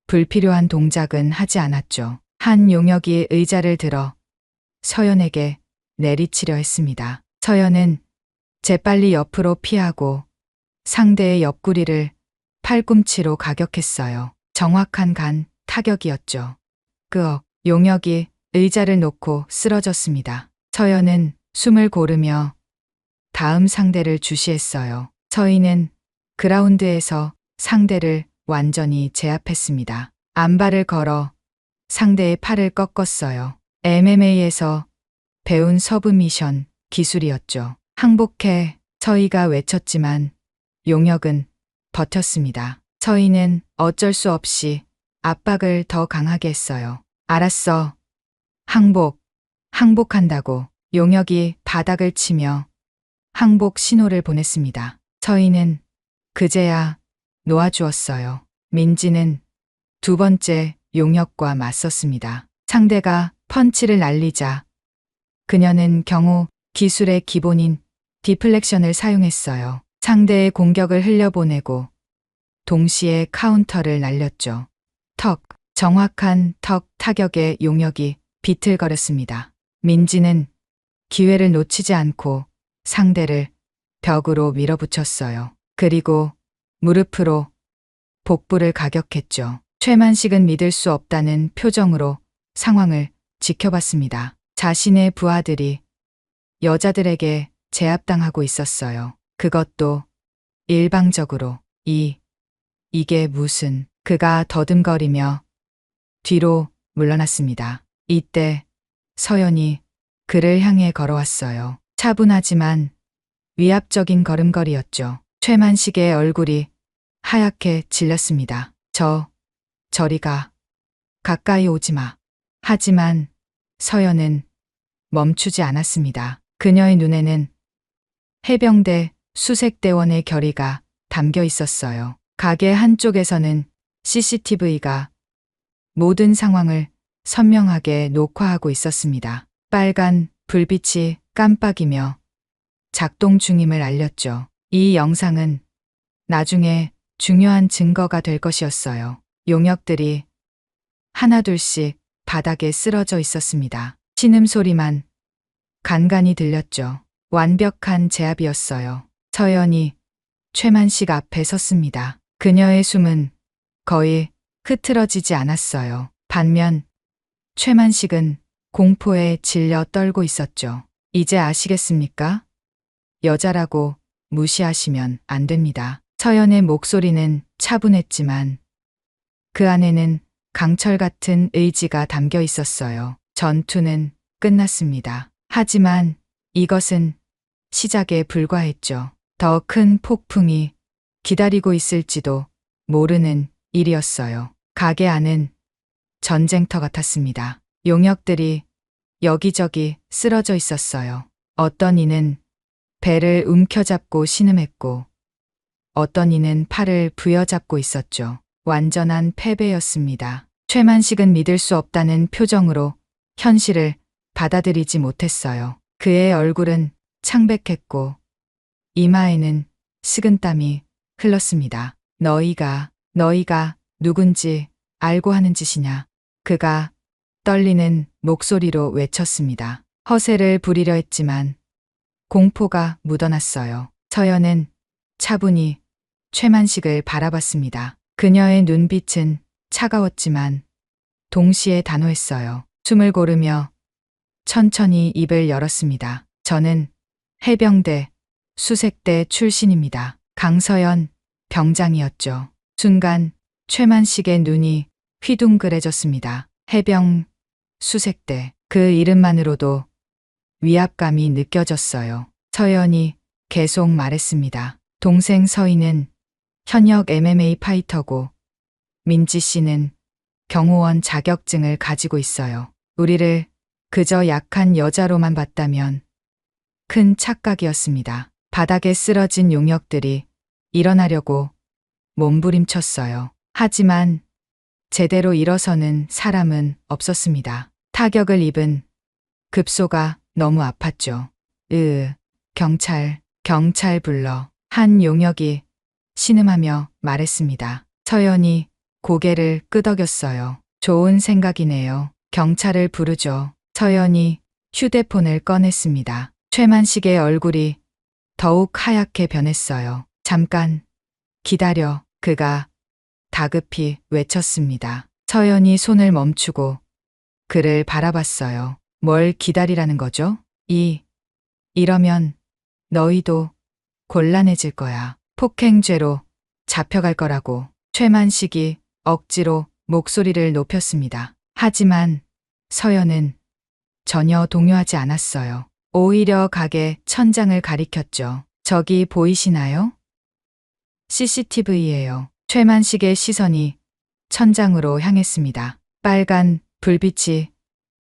불필요한 동작은 하지 않았죠. 한 용역이 의자를 들어 서연에게 내리치려 했습니다. 서연은 재빨리 옆으로 피하고 상대의 옆구리를 팔꿈치로 가격했어요. 정확한 간 타격이었죠. 끄억. 용역이 의자를 놓고 쓰러졌습니다. 서연은 숨을 고르며 다음 상대를 주시했어요. 서희는 그라운드에서 상대를 완전히 제압했습니다. 안발을 걸어 상대의 팔을 꺾었어요. MMA에서 배운 서브미션 기술이었죠. 항복해. 서희가 외쳤지만 용혁은 버텼습니다. 서희는 어쩔 수 없이 압박을 더 강하게 했어요. 알았어. 항복한다고. 용혁이 바닥을 치며 항복 신호를 보냈습니다. 서희는 그제야 놓아주었어요. 민지는 두 번째 용혁과 맞섰습니다. 상대가 펀치를 날리자 그녀는 경호 기술의 기본인 디플렉션을 사용했어요. 상대의 공격을 흘려보내고 동시에 카운터를 날렸죠. 턱. 정확한 턱 타격에 용혁이 비틀거렸습니다. 민지는 기회를 놓치지 않고 상대를 벽으로 밀어붙였어요. 그리고 무릎으로 복부를 가격했죠. 최만식은 믿을 수 없다는 표정으로 상황을 지켜봤습니다. 자신의 부하들이 여자들에게 제압당하고 있었어요. 그것도 일방적으로. 이게 무슨. 그가 더듬거리며 뒤로 물러났습니다. 이때 서연이 그를 향해 걸어왔어요. 차분하지만 위압적인 걸음걸이였죠. 최만식의 얼굴이 하얗게 질렸습니다. 저리 가. 가까이 오지 마. 하지만 서연은 멈추지 않았습니다. 그녀의 눈에는 해병대 수색대원의 결의가 담겨 있었어요. 가게 한쪽에서는 CCTV가 모든 상황을 선명하게 녹화하고 있었습니다. 빨간 불빛이 깜빡이며 작동 중임을 알렸죠. 이 영상은 나중에 중요한 증거가 될 것이었어요. 용역들이 하나둘씩 바닥에 쓰러져 있었습니다. 신음소리만 간간히 들렸죠. 완벽한 제압이었어요. 서연이 최만식 앞에 섰습니다. 그녀의 숨은 거의 흐트러지지 않았어요. 반면 최만식은 공포에 질려 떨고 있었죠. 이제 아시겠습니까? 여자라고 무시하시면 안 됩니다. 서연의 목소리는 차분했지만 그 안에는 강철 같은 의지가 담겨 있었어요. 전투는 끝났습니다. 하지만 이것은 시작에 불과했죠. 더 큰 폭풍이 기다리고 있을지도 모르는 일이었어요. 가게 안은 전쟁터 같았습니다. 용역들이 여기저기 쓰러져 있었어요. 어떤 이는 배를 움켜잡고 신음했고 어떤 이는 팔을 부여잡고 있었죠. 완전한 패배였습니다. 최만식은 믿을 수 없다는 표정으로 현실을 받아들이지 못했어요. 그의 얼굴은 창백했고 이마에는 식은땀이 흘렀습니다. 너희가 누군지 알고 하는 짓이냐? 그가 떨리는 목소리로 외쳤습니다. 허세를 부리려 했지만 공포가 묻어났어요. 서연은 차분히 최만식을 바라봤습니다. 그녀의 눈빛은 차가웠지만 동시에 단호했어요. 숨을 고르며 천천히 입을 열었습니다. 저는 해병대 수색대 출신입니다. 강서연 병장이었죠. 순간 최만식의 눈이 휘둥그레졌습니다. 해병 수색대. 그 이름만으로도 위압감이 느껴졌어요. 서연이 계속 말했습니다. 동생 서희는 현역 MMA 파이터고 민지 씨는 경호원 자격증을 가지고 있어요. 우리를 그저 약한 여자로만 봤다면 큰 착각이었습니다. 바닥에 쓰러진 용역들이 일어나려고 몸부림쳤어요. 하지만 제대로 일어서는 사람은 없었습니다. 타격을 입은 급소가 너무 아팠죠. 경찰 불러. 한 용역이 신음하며 말했습니다. 서연이 고개를 끄덕였어요. 좋은 생각이네요. 경찰을 부르죠. 서연이 휴대폰을 꺼냈습니다. 최만식의 얼굴이 더욱 하얗게 변했어요. 잠깐 기다려. 그가 다급히 외쳤습니다. 서연이 손을 멈추고 그를 바라봤어요. 뭘 기다리라는 거죠? 이러면 너희도 곤란해질 거야. 폭행죄로 잡혀갈 거라고. 최만식이 억지로 목소리를 높였습니다. 하지만 서연은 전혀 동요하지 않았어요. 오히려 가게 천장을 가리켰죠. 저기 보이시나요? CCTV예요. 최만식의 시선이 천장으로 향했습니다. 빨간 불빛이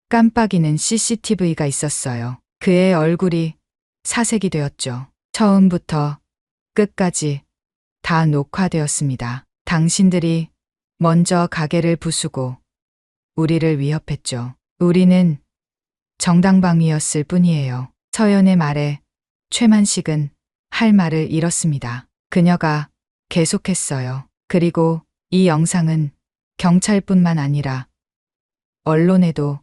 깜빡이는 CCTV가 있었어요. 그의 얼굴이 사색이 되었죠. 처음부터 끝까지 다 녹화되었습니다. 당신들이 먼저 가게를 부수고 우리를 위협했죠. 우리는 정당방위였을 뿐이에요. 서연의 말에 최만식은 할 말을 잃었습니다. 그녀가 계속했어요. 그리고 이 영상은 경찰뿐만 아니라 언론에도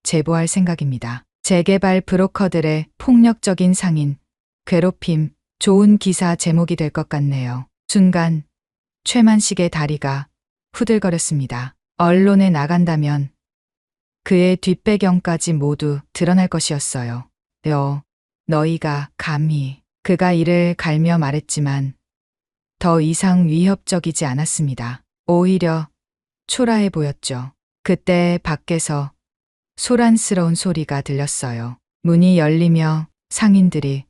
제보할 생각입니다. 재개발 브로커들의 폭력적인 상인, 괴롭힘, 좋은 기사 제목이 될 것 같네요. 순간 최만식의 다리가 후들거렸습니다. 언론에 나간다면 그의 뒷배경까지 모두 드러날 것이었어요. 너희가 감히. 그가 이를 갈며 말했지만 더 이상 위협적이지 않았습니다. 오히려 초라해 보였죠. 그때 밖에서 소란스러운 소리가 들렸어요. 문이 열리며 상인들이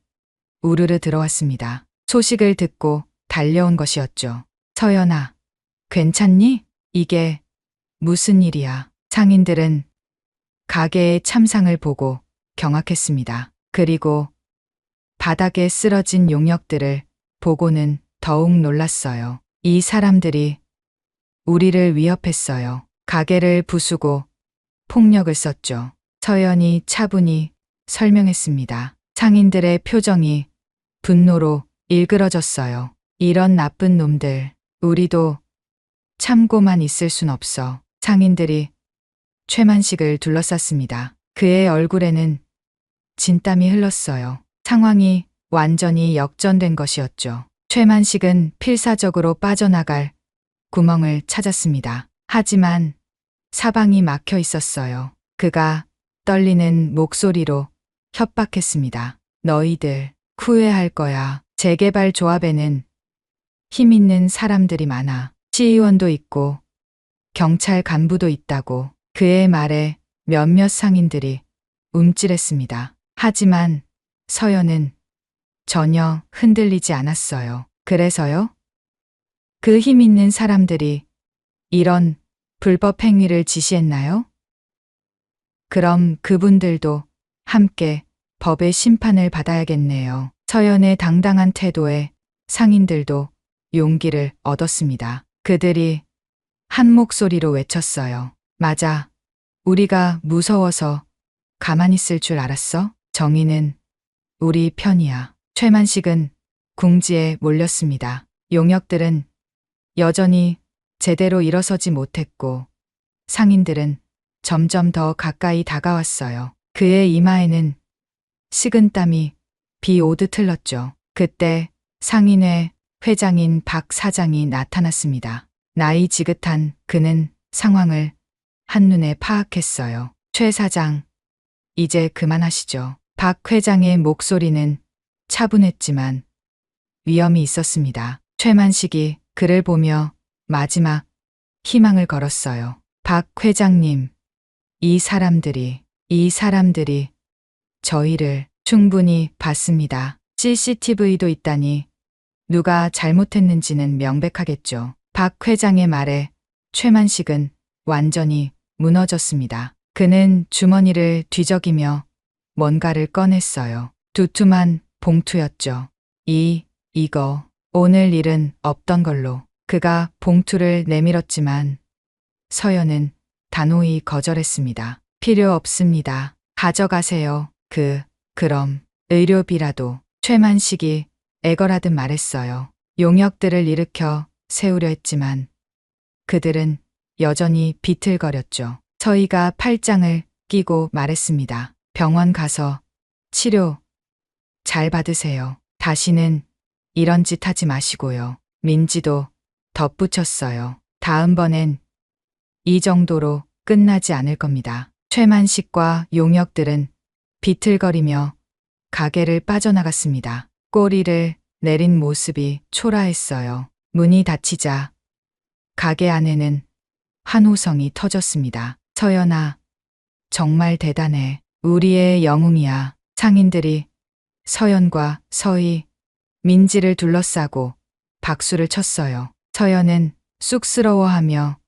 우르르 들어왔습니다. 소식을 듣고 달려온 것이었죠. 서연아, 괜찮니? 이게 무슨 일이야? 상인들은 가게의 참상을 보고 경악했습니다. 그리고 바닥에 쓰러진 용역들을 보고는 더욱 놀랐어요. 이 사람들이 우리를 위협했어요. 가게를 부수고 폭력을 썼죠. 서연이 차분히 설명했습니다. 상인들의 표정이 분노로 일그러졌어요. 이런 나쁜 놈들, 우리도 참고만 있을 순 없어. 상인들이 최만식을 둘러쌌습니다. 그의 얼굴에는 진땀이 흘렀어요. 상황이 완전히 역전된 것이었죠. 최만식은 필사적으로 빠져나갈 구멍을 찾았습니다. 하지만 사방이 막혀 있었어요. 그가 떨리는 목소리로 협박했습니다. 너희들 후회할 거야. 재개발 조합에는 힘 있는 사람들이 많아. 시의원도 있고 경찰 간부도 있다고. 그의 말에 몇몇 상인들이 움찔했습니다. 하지만 서연은 전혀 흔들리지 않았어요. 그래서요? 그 힘 있는 사람들이 이런 불법 행위를 지시했나요? 그럼 그분들도 함께 법의 심판을 받아야겠네요. 서연의 당당한 태도에 상인들도 용기를 얻었습니다. 그들이 한 목소리로 외쳤어요. 맞아. 우리가 무서워서 가만히 있을 줄 알았어? 정의는 우리 편이야. 최만식은 궁지에 몰렸습니다. 용역들은 여전히 제대로 일어서지 못했고 상인들은 점점 더 가까이 다가왔어요. 그의 이마에는 식은땀이 비 오듯 흘렀죠. 그때 상인회 회장인 박 사장이 나타났습니다. 나이 지긋한 그는 상황을 한눈에 파악했어요. 최 사장, 이제 그만하시죠. 박 회장의 목소리는 차분했지만 위험이 있었습니다. 최만식이 그를 보며 마지막 희망을 걸었어요. 박 회장님, 이 사람들이 저희를 충분히 봤습니다. CCTV도 있다니 누가 잘못했는지는 명백하겠죠. 박 회장의 말에 최만식은 완전히 무너졌습니다. 그는 주머니를 뒤적이며 뭔가를 꺼냈어요. 두툼한 봉투였죠. 이거 오늘 일은 없던 걸로. 그가 봉투를 내밀었지만 서연은 단호히 거절했습니다. 필요 없습니다. 가져가세요. 그럼 의료비라도. 최만식이 애걸하듯 말했어요. 용역들을 일으켜 세우려 했지만 그들은 여전히 비틀거렸죠. 저희가 팔짱을 끼고 말했습니다. 병원 가서 치료 잘 받으세요. 다시는 이런 짓 하지 마시고요. 민지도 덧붙였어요. 다음번엔 이 정도로 끝나지 않을 겁니다. 최만식과 용역들은 비틀거리며 가게를 빠져나갔습니다. 꼬리를 내린 모습이 초라했어요. 문이 닫히자 가게 안에는 환호성이 터졌습니다. 서연아, 정말 대단해. 우리의 영웅이야. 상인들이 서연과 서희, 민지를 둘러싸고 박수를 쳤어요. 서연은 쑥스러워하며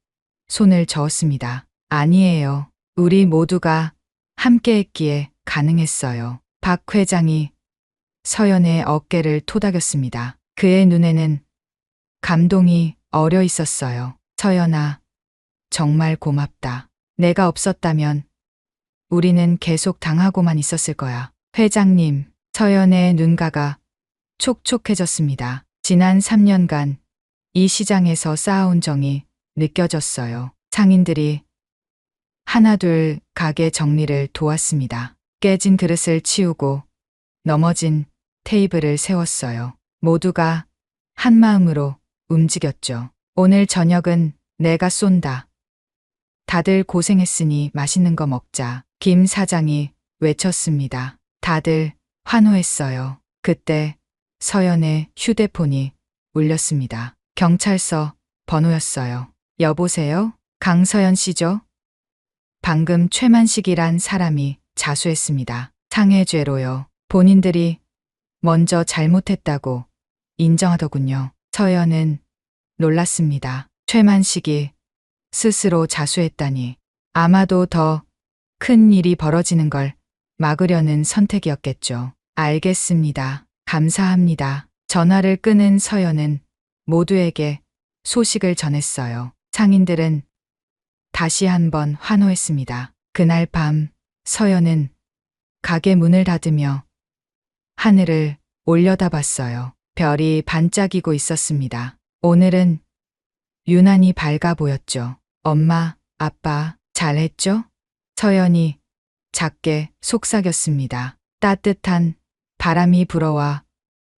손을 저었습니다. 아니에요. 우리 모두가 함께했기에 가능했어요. 박 회장이 서연의 어깨를 토닥였습니다. 그의 눈에는 감동이 어려 있었어요. 서연아, 정말 고맙다. 내가 없었다면 우리는 계속 당하고만 있었을 거야. 회장님, 서연의 눈가가 촉촉해졌습니다. 지난 3년간 이 시장에서 쌓아온 정이 느껴졌어요. 상인들이 하나둘 가게 정리를 도왔습니다. 깨진 그릇을 치우고 넘어진 테이블을 세웠어요. 모두가 한 마음으로 움직였죠. 오늘 저녁은 내가 쏜다. 다들 고생했으니 맛있는 거 먹자. 김 사장이 외쳤습니다. 다들 환호했어요. 그때 서연의 휴대폰이 울렸습니다. 경찰서 번호였어요. 여보세요? 강서연 씨죠? 방금 최만식이란 사람이 자수했습니다. 상해죄로요. 본인들이 먼저 잘못했다고 인정하더군요. 서연은 놀랐습니다. 최만식이 스스로 자수했다니. 아마도 더 큰 일이 벌어지는 걸 막으려는 선택이었겠죠. 알겠습니다. 감사합니다. 전화를 끊은 서연은 모두에게 소식을 전했어요. 상인들은 다시 한번 환호했습니다. 그날 밤 서연은 가게 문을 닫으며 하늘을 올려다봤어요. 별이 반짝이고 있었습니다. 오늘은 유난히 밝아 보였죠. 엄마, 아빠, 잘했죠? 서연이 작게 속삭였습니다. 따뜻한 바람이 불어와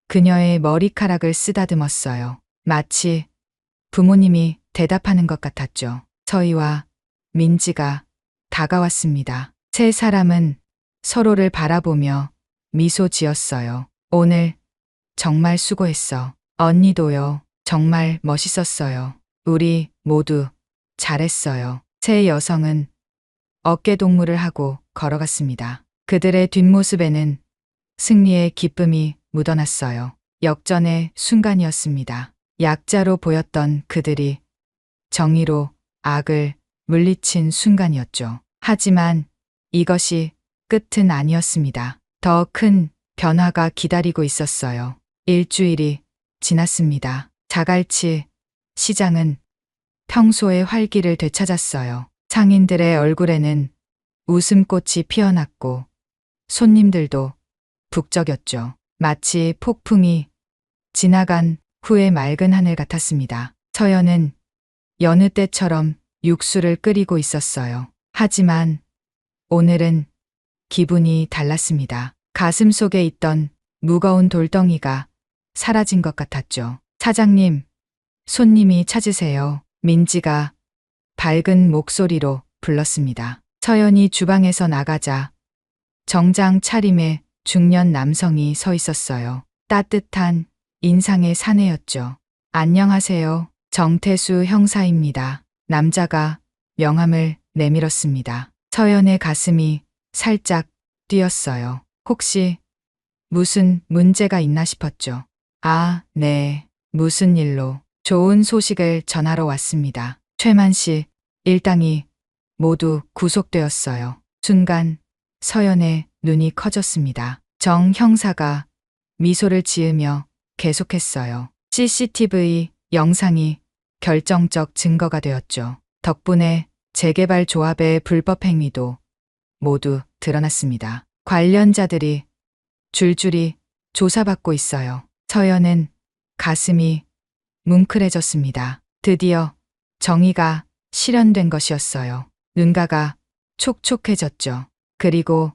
그녀의 머리카락을 쓰다듬었어요. 마치 부모님이 대답하는 것 같았죠. 서희와 민지가 다가왔습니다. 세 사람은 서로를 바라보며 미소 지었어요. 오늘 정말 수고했어. 언니도요. 정말 멋있었어요. 우리 모두 잘했어요. 세 여성은 어깨동무를 하고 걸어갔습니다. 그들의 뒷모습에는 승리의 기쁨이 묻어났어요. 역전의 순간이었습니다. 약자로 보였던 그들이 정의로 악을 물리친 순간이었죠. 하지만 이것이 끝은 아니었습니다. 더 큰 변화가 기다리고 있었어요. 일주일이 지났습니다. 자갈치 시장은 평소의 활기를 되찾았어요. 상인들의 얼굴에는 웃음꽃이 피어났고 손님들도 북적였죠. 마치 폭풍이 지나간 후의 맑은 하늘 같았습니다. 서연은 여느 때처럼 육수를 끓이고 있었어요. 하지만 오늘은 기분이 달랐습니다. 가슴 속에 있던 무거운 돌덩이가 사라진 것 같았죠. 사장님, 손님이 찾으세요. 민지가 밝은 목소리로 불렀습니다. 서연이 주방에서 나가자 정장 차림의 중년 남성이 서 있었어요. 따뜻한 인상의 사내였죠. 안녕하세요. 정태수 형사입니다. 남자가 명함을 내밀었습니다. 서연의 가슴이 살짝 뛰었어요. 혹시 무슨 문제가 있나 싶었죠. 아, 네. 무슨 일로? 좋은 소식을 전하러 왔습니다. 최만 씨, 일당이 모두 구속되었어요. 순간 서연의 눈이 커졌습니다. 정 형사가 미소를 지으며 계속했어요. CCTV 영상이 결정적 증거가 되었죠. 덕분에 재개발 조합의 불법 행위도 모두 드러났습니다. 관련자들이 줄줄이 조사받고 있어요. 서연은 가슴이 뭉클해졌습니다. 드디어 정의가 실현된 것이었어요. 눈가가 촉촉해졌죠. 그리고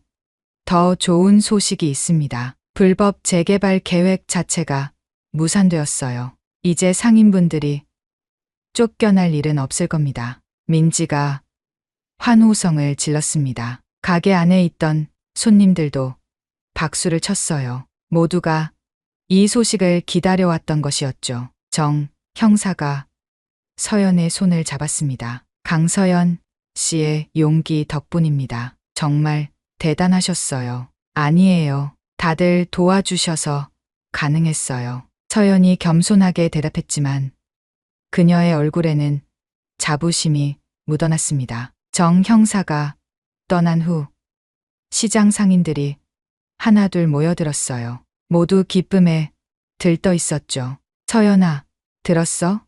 더 좋은 소식이 있습니다. 불법 재개발 계획 자체가 무산되었어요. 이제 상인분들이 쫓겨날 일은 없을 겁니다. 민지가 환호성을 질렀습니다. 가게 안에 있던 손님들도 박수를 쳤어요. 모두가 이 소식을 기다려왔던 것이었죠. 정 형사가 서연의 손을 잡았습니다. 강서연 씨의 용기 덕분입니다. 정말 대단하셨어요. 아니에요. 다들 도와주셔서 가능했어요. 서연이 겸손하게 대답했지만 그녀의 얼굴에는 자부심이 묻어났습니다. 정 형사가 떠난 후 시장 상인들이 하나둘 모여들었어요. 모두 기쁨에 들떠 있었죠. 서연아, 들었어?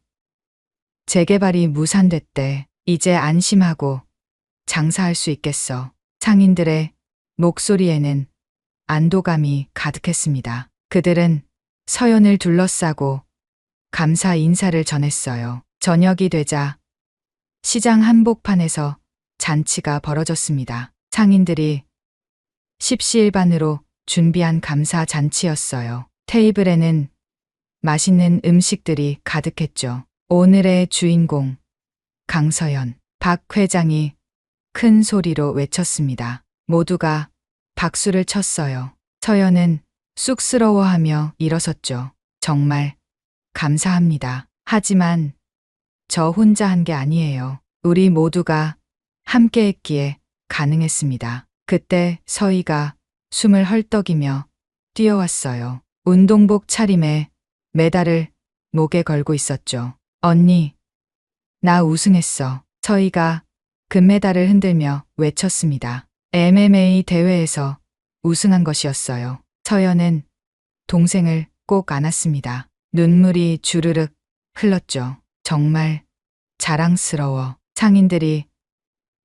재개발이 무산됐대. 이제 안심하고 장사할 수 있겠어. 상인들의 목소리에는 안도감이 가득했습니다. 그들은 서연을 둘러싸고 감사 인사를 전했어요. 저녁이 되자 시장 한복판에서 잔치가 벌어졌습니다. 상인들이 십시일반으로 준비한 감사 잔치였어요. 테이블에는 맛있는 음식들이 가득했죠. 오늘의 주인공 강서연, 박 회장이 큰 소리로 외쳤습니다. 모두가 박수를 쳤어요. 서연은 쑥스러워하며 일어섰죠. 정말 감사합니다. 하지만 저 혼자 한 게 아니에요. 우리 모두가 함께 했기에 가능했습니다. 그때 서희가 숨을 헐떡이며 뛰어왔어요. 운동복 차림에 메달을 목에 걸고 있었죠. 언니, 나 우승했어. 서희가 금메달을 흔들며 외쳤습니다. MMA 대회에서 우승한 것이었어요. 서연은 동생을 꼭 안았습니다. 눈물이 주르륵 흘렀죠. 정말 자랑스러워. 상인들이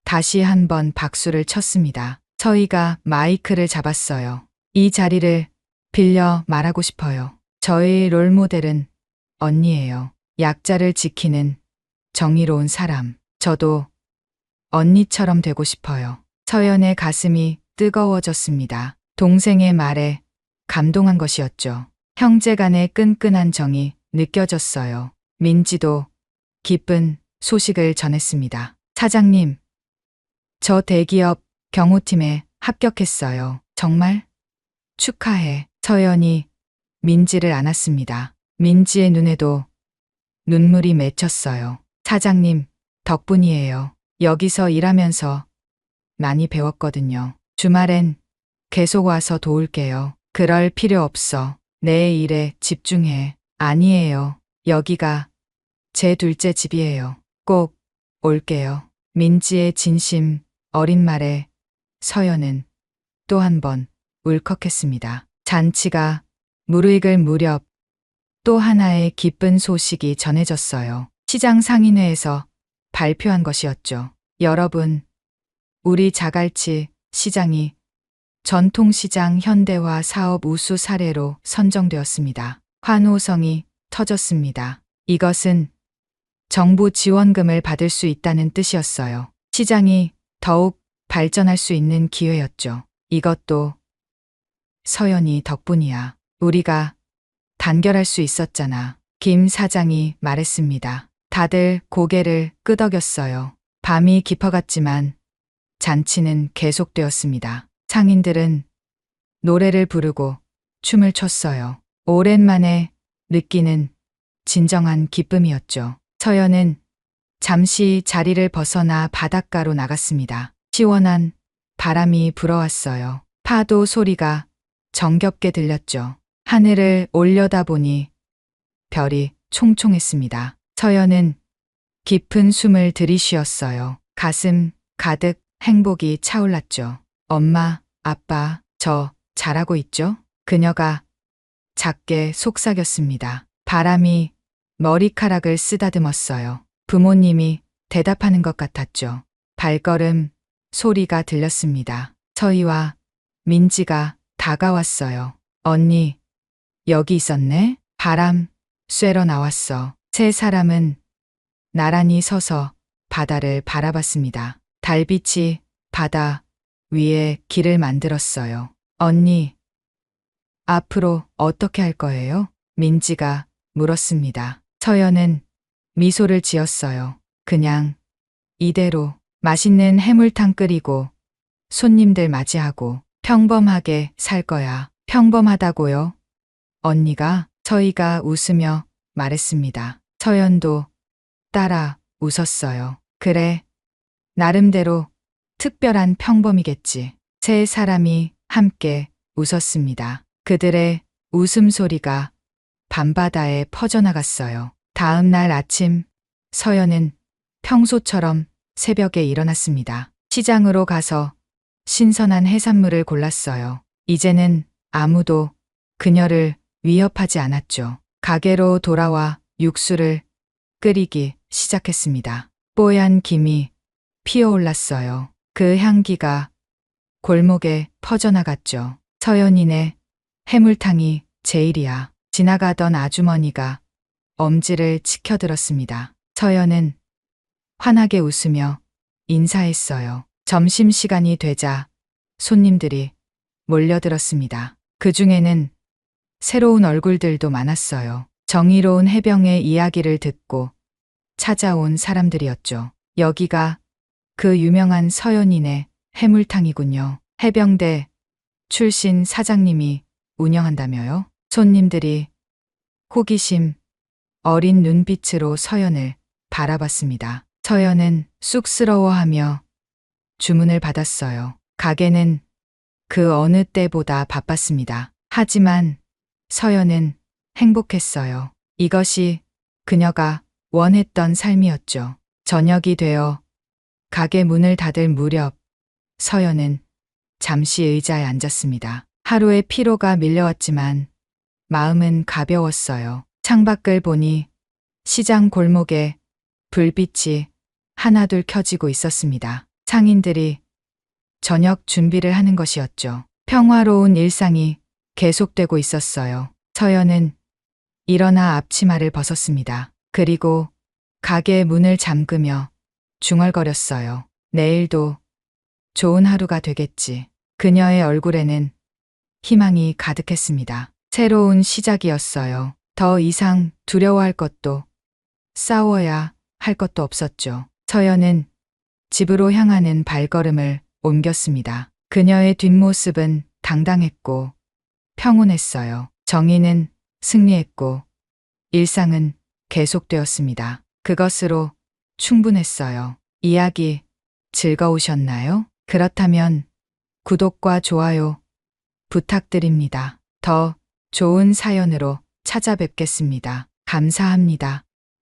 다시 한번 박수를 쳤습니다. 서희가 마이크를 잡았어요. 이 자리를 빌려 말하고 싶어요. 저의 롤모델은 언니예요. 약자를 지키는 정의로운 사람. 저도 언니처럼 되고 싶어요. 서연의 가슴이 뜨거워졌습니다. 동생의 말에 감동한 것이었죠. 형제 간의 끈끈한 정이 느껴졌어요. 민지도 기쁜 소식을 전했습니다. 사장님, 저 대기업 경호팀에 합격했어요. 정말? 축하해. 서연이 민지를 안았습니다. 민지의 눈에도 눈물이 맺혔어요. 사장님, 덕분이에요. 여기서 일하면서 많이 배웠거든요. 주말엔 계속 와서 도울게요. 그럴 필요 없어. 내 일에 집중해. 아니에요. 여기가 제 둘째 집이에요. 꼭 올게요. 민지의 진심 어린 말에 서연은 또 한 번 울컥했습니다. 잔치가 무르익을 무렵 또 하나의 기쁜 소식이 전해졌어요. 시장 상인회에서 발표한 것이었죠. 여러분, 우리 자갈치 시장이 전통시장 현대화 사업 우수 사례로 선정되었습니다. 환호성이 터졌습니다. 이것은 정부 지원금을 받을 수 있다는 뜻이었어요. 시장이 더욱 발전할 수 있는 기회였죠. 이것도 서연이 덕분이야. 우리가 단결할 수 있었잖아. 김 사장이 말했습니다. 다들 고개를 끄덕였어요. 밤이 깊어갔지만 잔치는 계속되었습니다. 상인들은 노래를 부르고 춤을 췄어요. 오랜만에 느끼는 진정한 기쁨이었죠. 서연은 잠시 자리를 벗어나 바닷가로 나갔습니다. 시원한 바람이 불어왔어요. 파도 소리가 정겹게 들렸죠. 하늘을 올려다보니 별이 총총했습니다. 서연은 깊은 숨을 들이쉬었어요. 가슴 가득 행복이 차올랐죠. 엄마, 아빠, 저 잘하고 있죠? 그녀가 작게 속삭였습니다. 바람이 머리카락을 쓰다듬었어요. 부모님이 대답하는 것 같았죠. 발걸음 소리가 들렸습니다. 서희와 민지가 다가왔어요. 언니, 여기 있었네? 바람 쐬러 나왔어. 세 사람은 나란히 서서 바다를 바라봤습니다. 달빛이 바다 위에 길을 만들었어요. 언니, 앞으로 어떻게 할 거예요? 민지가 물었습니다. 서연은 미소를 지었어요. 그냥 이대로 맛있는 해물탕 끓이고 손님들 맞이하고 평범하게 살 거야. 평범하다고요? 언니가 서희가 웃으며 말했습니다. 서연도 따라 웃었어요. 그래, 나름대로 특별한 평범이겠지. 세 사람이 함께 웃었습니다. 그들의 웃음소리가 밤바다에 퍼져나갔어요. 다음 날 아침, 서연은 평소처럼 새벽에 일어났습니다. 시장으로 가서 신선한 해산물을 골랐어요. 이제는 아무도 그녀를 위협하지 않았죠. 가게로 돌아와 육수를 끓이기 시작했습니다. 뽀얀 김이 피어올랐어요. 그 향기가 골목에 퍼져나갔죠. 서연이네, 해물탕이 제일이야. 지나가던 아주머니가 엄지를 치켜들었습니다. 서연은 환하게 웃으며 인사했어요. 점심시간이 되자 손님들이 몰려들었습니다. 그 중에는 새로운 얼굴들도 많았어요. 정의로운 해병의 이야기를 듣고 찾아온 사람들이었죠. 여기가 그 유명한 서연이네 해물탕이군요. 해병대 출신 사장님이 운영한다며요? 손님들이 호기심 어린 눈빛으로 서연을 바라봤습니다. 서연은 쑥스러워하며 주문을 받았어요. 가게는 그 어느 때보다 바빴습니다. 하지만 서연은 행복했어요. 이것이 그녀가 원했던 삶이었죠. 저녁이 되어 가게 문을 닫을 무렵 서연은 잠시 의자에 앉았습니다. 하루의 피로가 밀려왔지만 마음은 가벼웠어요. 창밖을 보니 시장 골목에 불빛이 하나둘 켜지고 있었습니다. 상인들이 저녁 준비를 하는 것이었죠. 평화로운 일상이 계속되고 있었어요. 서연은 일어나 앞치마를 벗었습니다. 그리고 가게 문을 잠그며 중얼거렸어요. 내일도 좋은 하루가 되겠지. 그녀의 얼굴에는 희망이 가득했습니다. 새로운 시작이었어요. 더 이상 두려워할 것도 싸워야 할 것도 없었죠. 서연은 집으로 향하는 발걸음을 옮겼습니다. 그녀의 뒷모습은 당당했고 평온했어요. 정의는 승리했고 일상은 계속되었습니다. 그것으로 충분했어요. 이야기 즐거우셨나요? 그렇다면 구독과 좋아요 부탁드립니다. 더 좋은 사연으로 찾아뵙겠습니다. 감사합니다.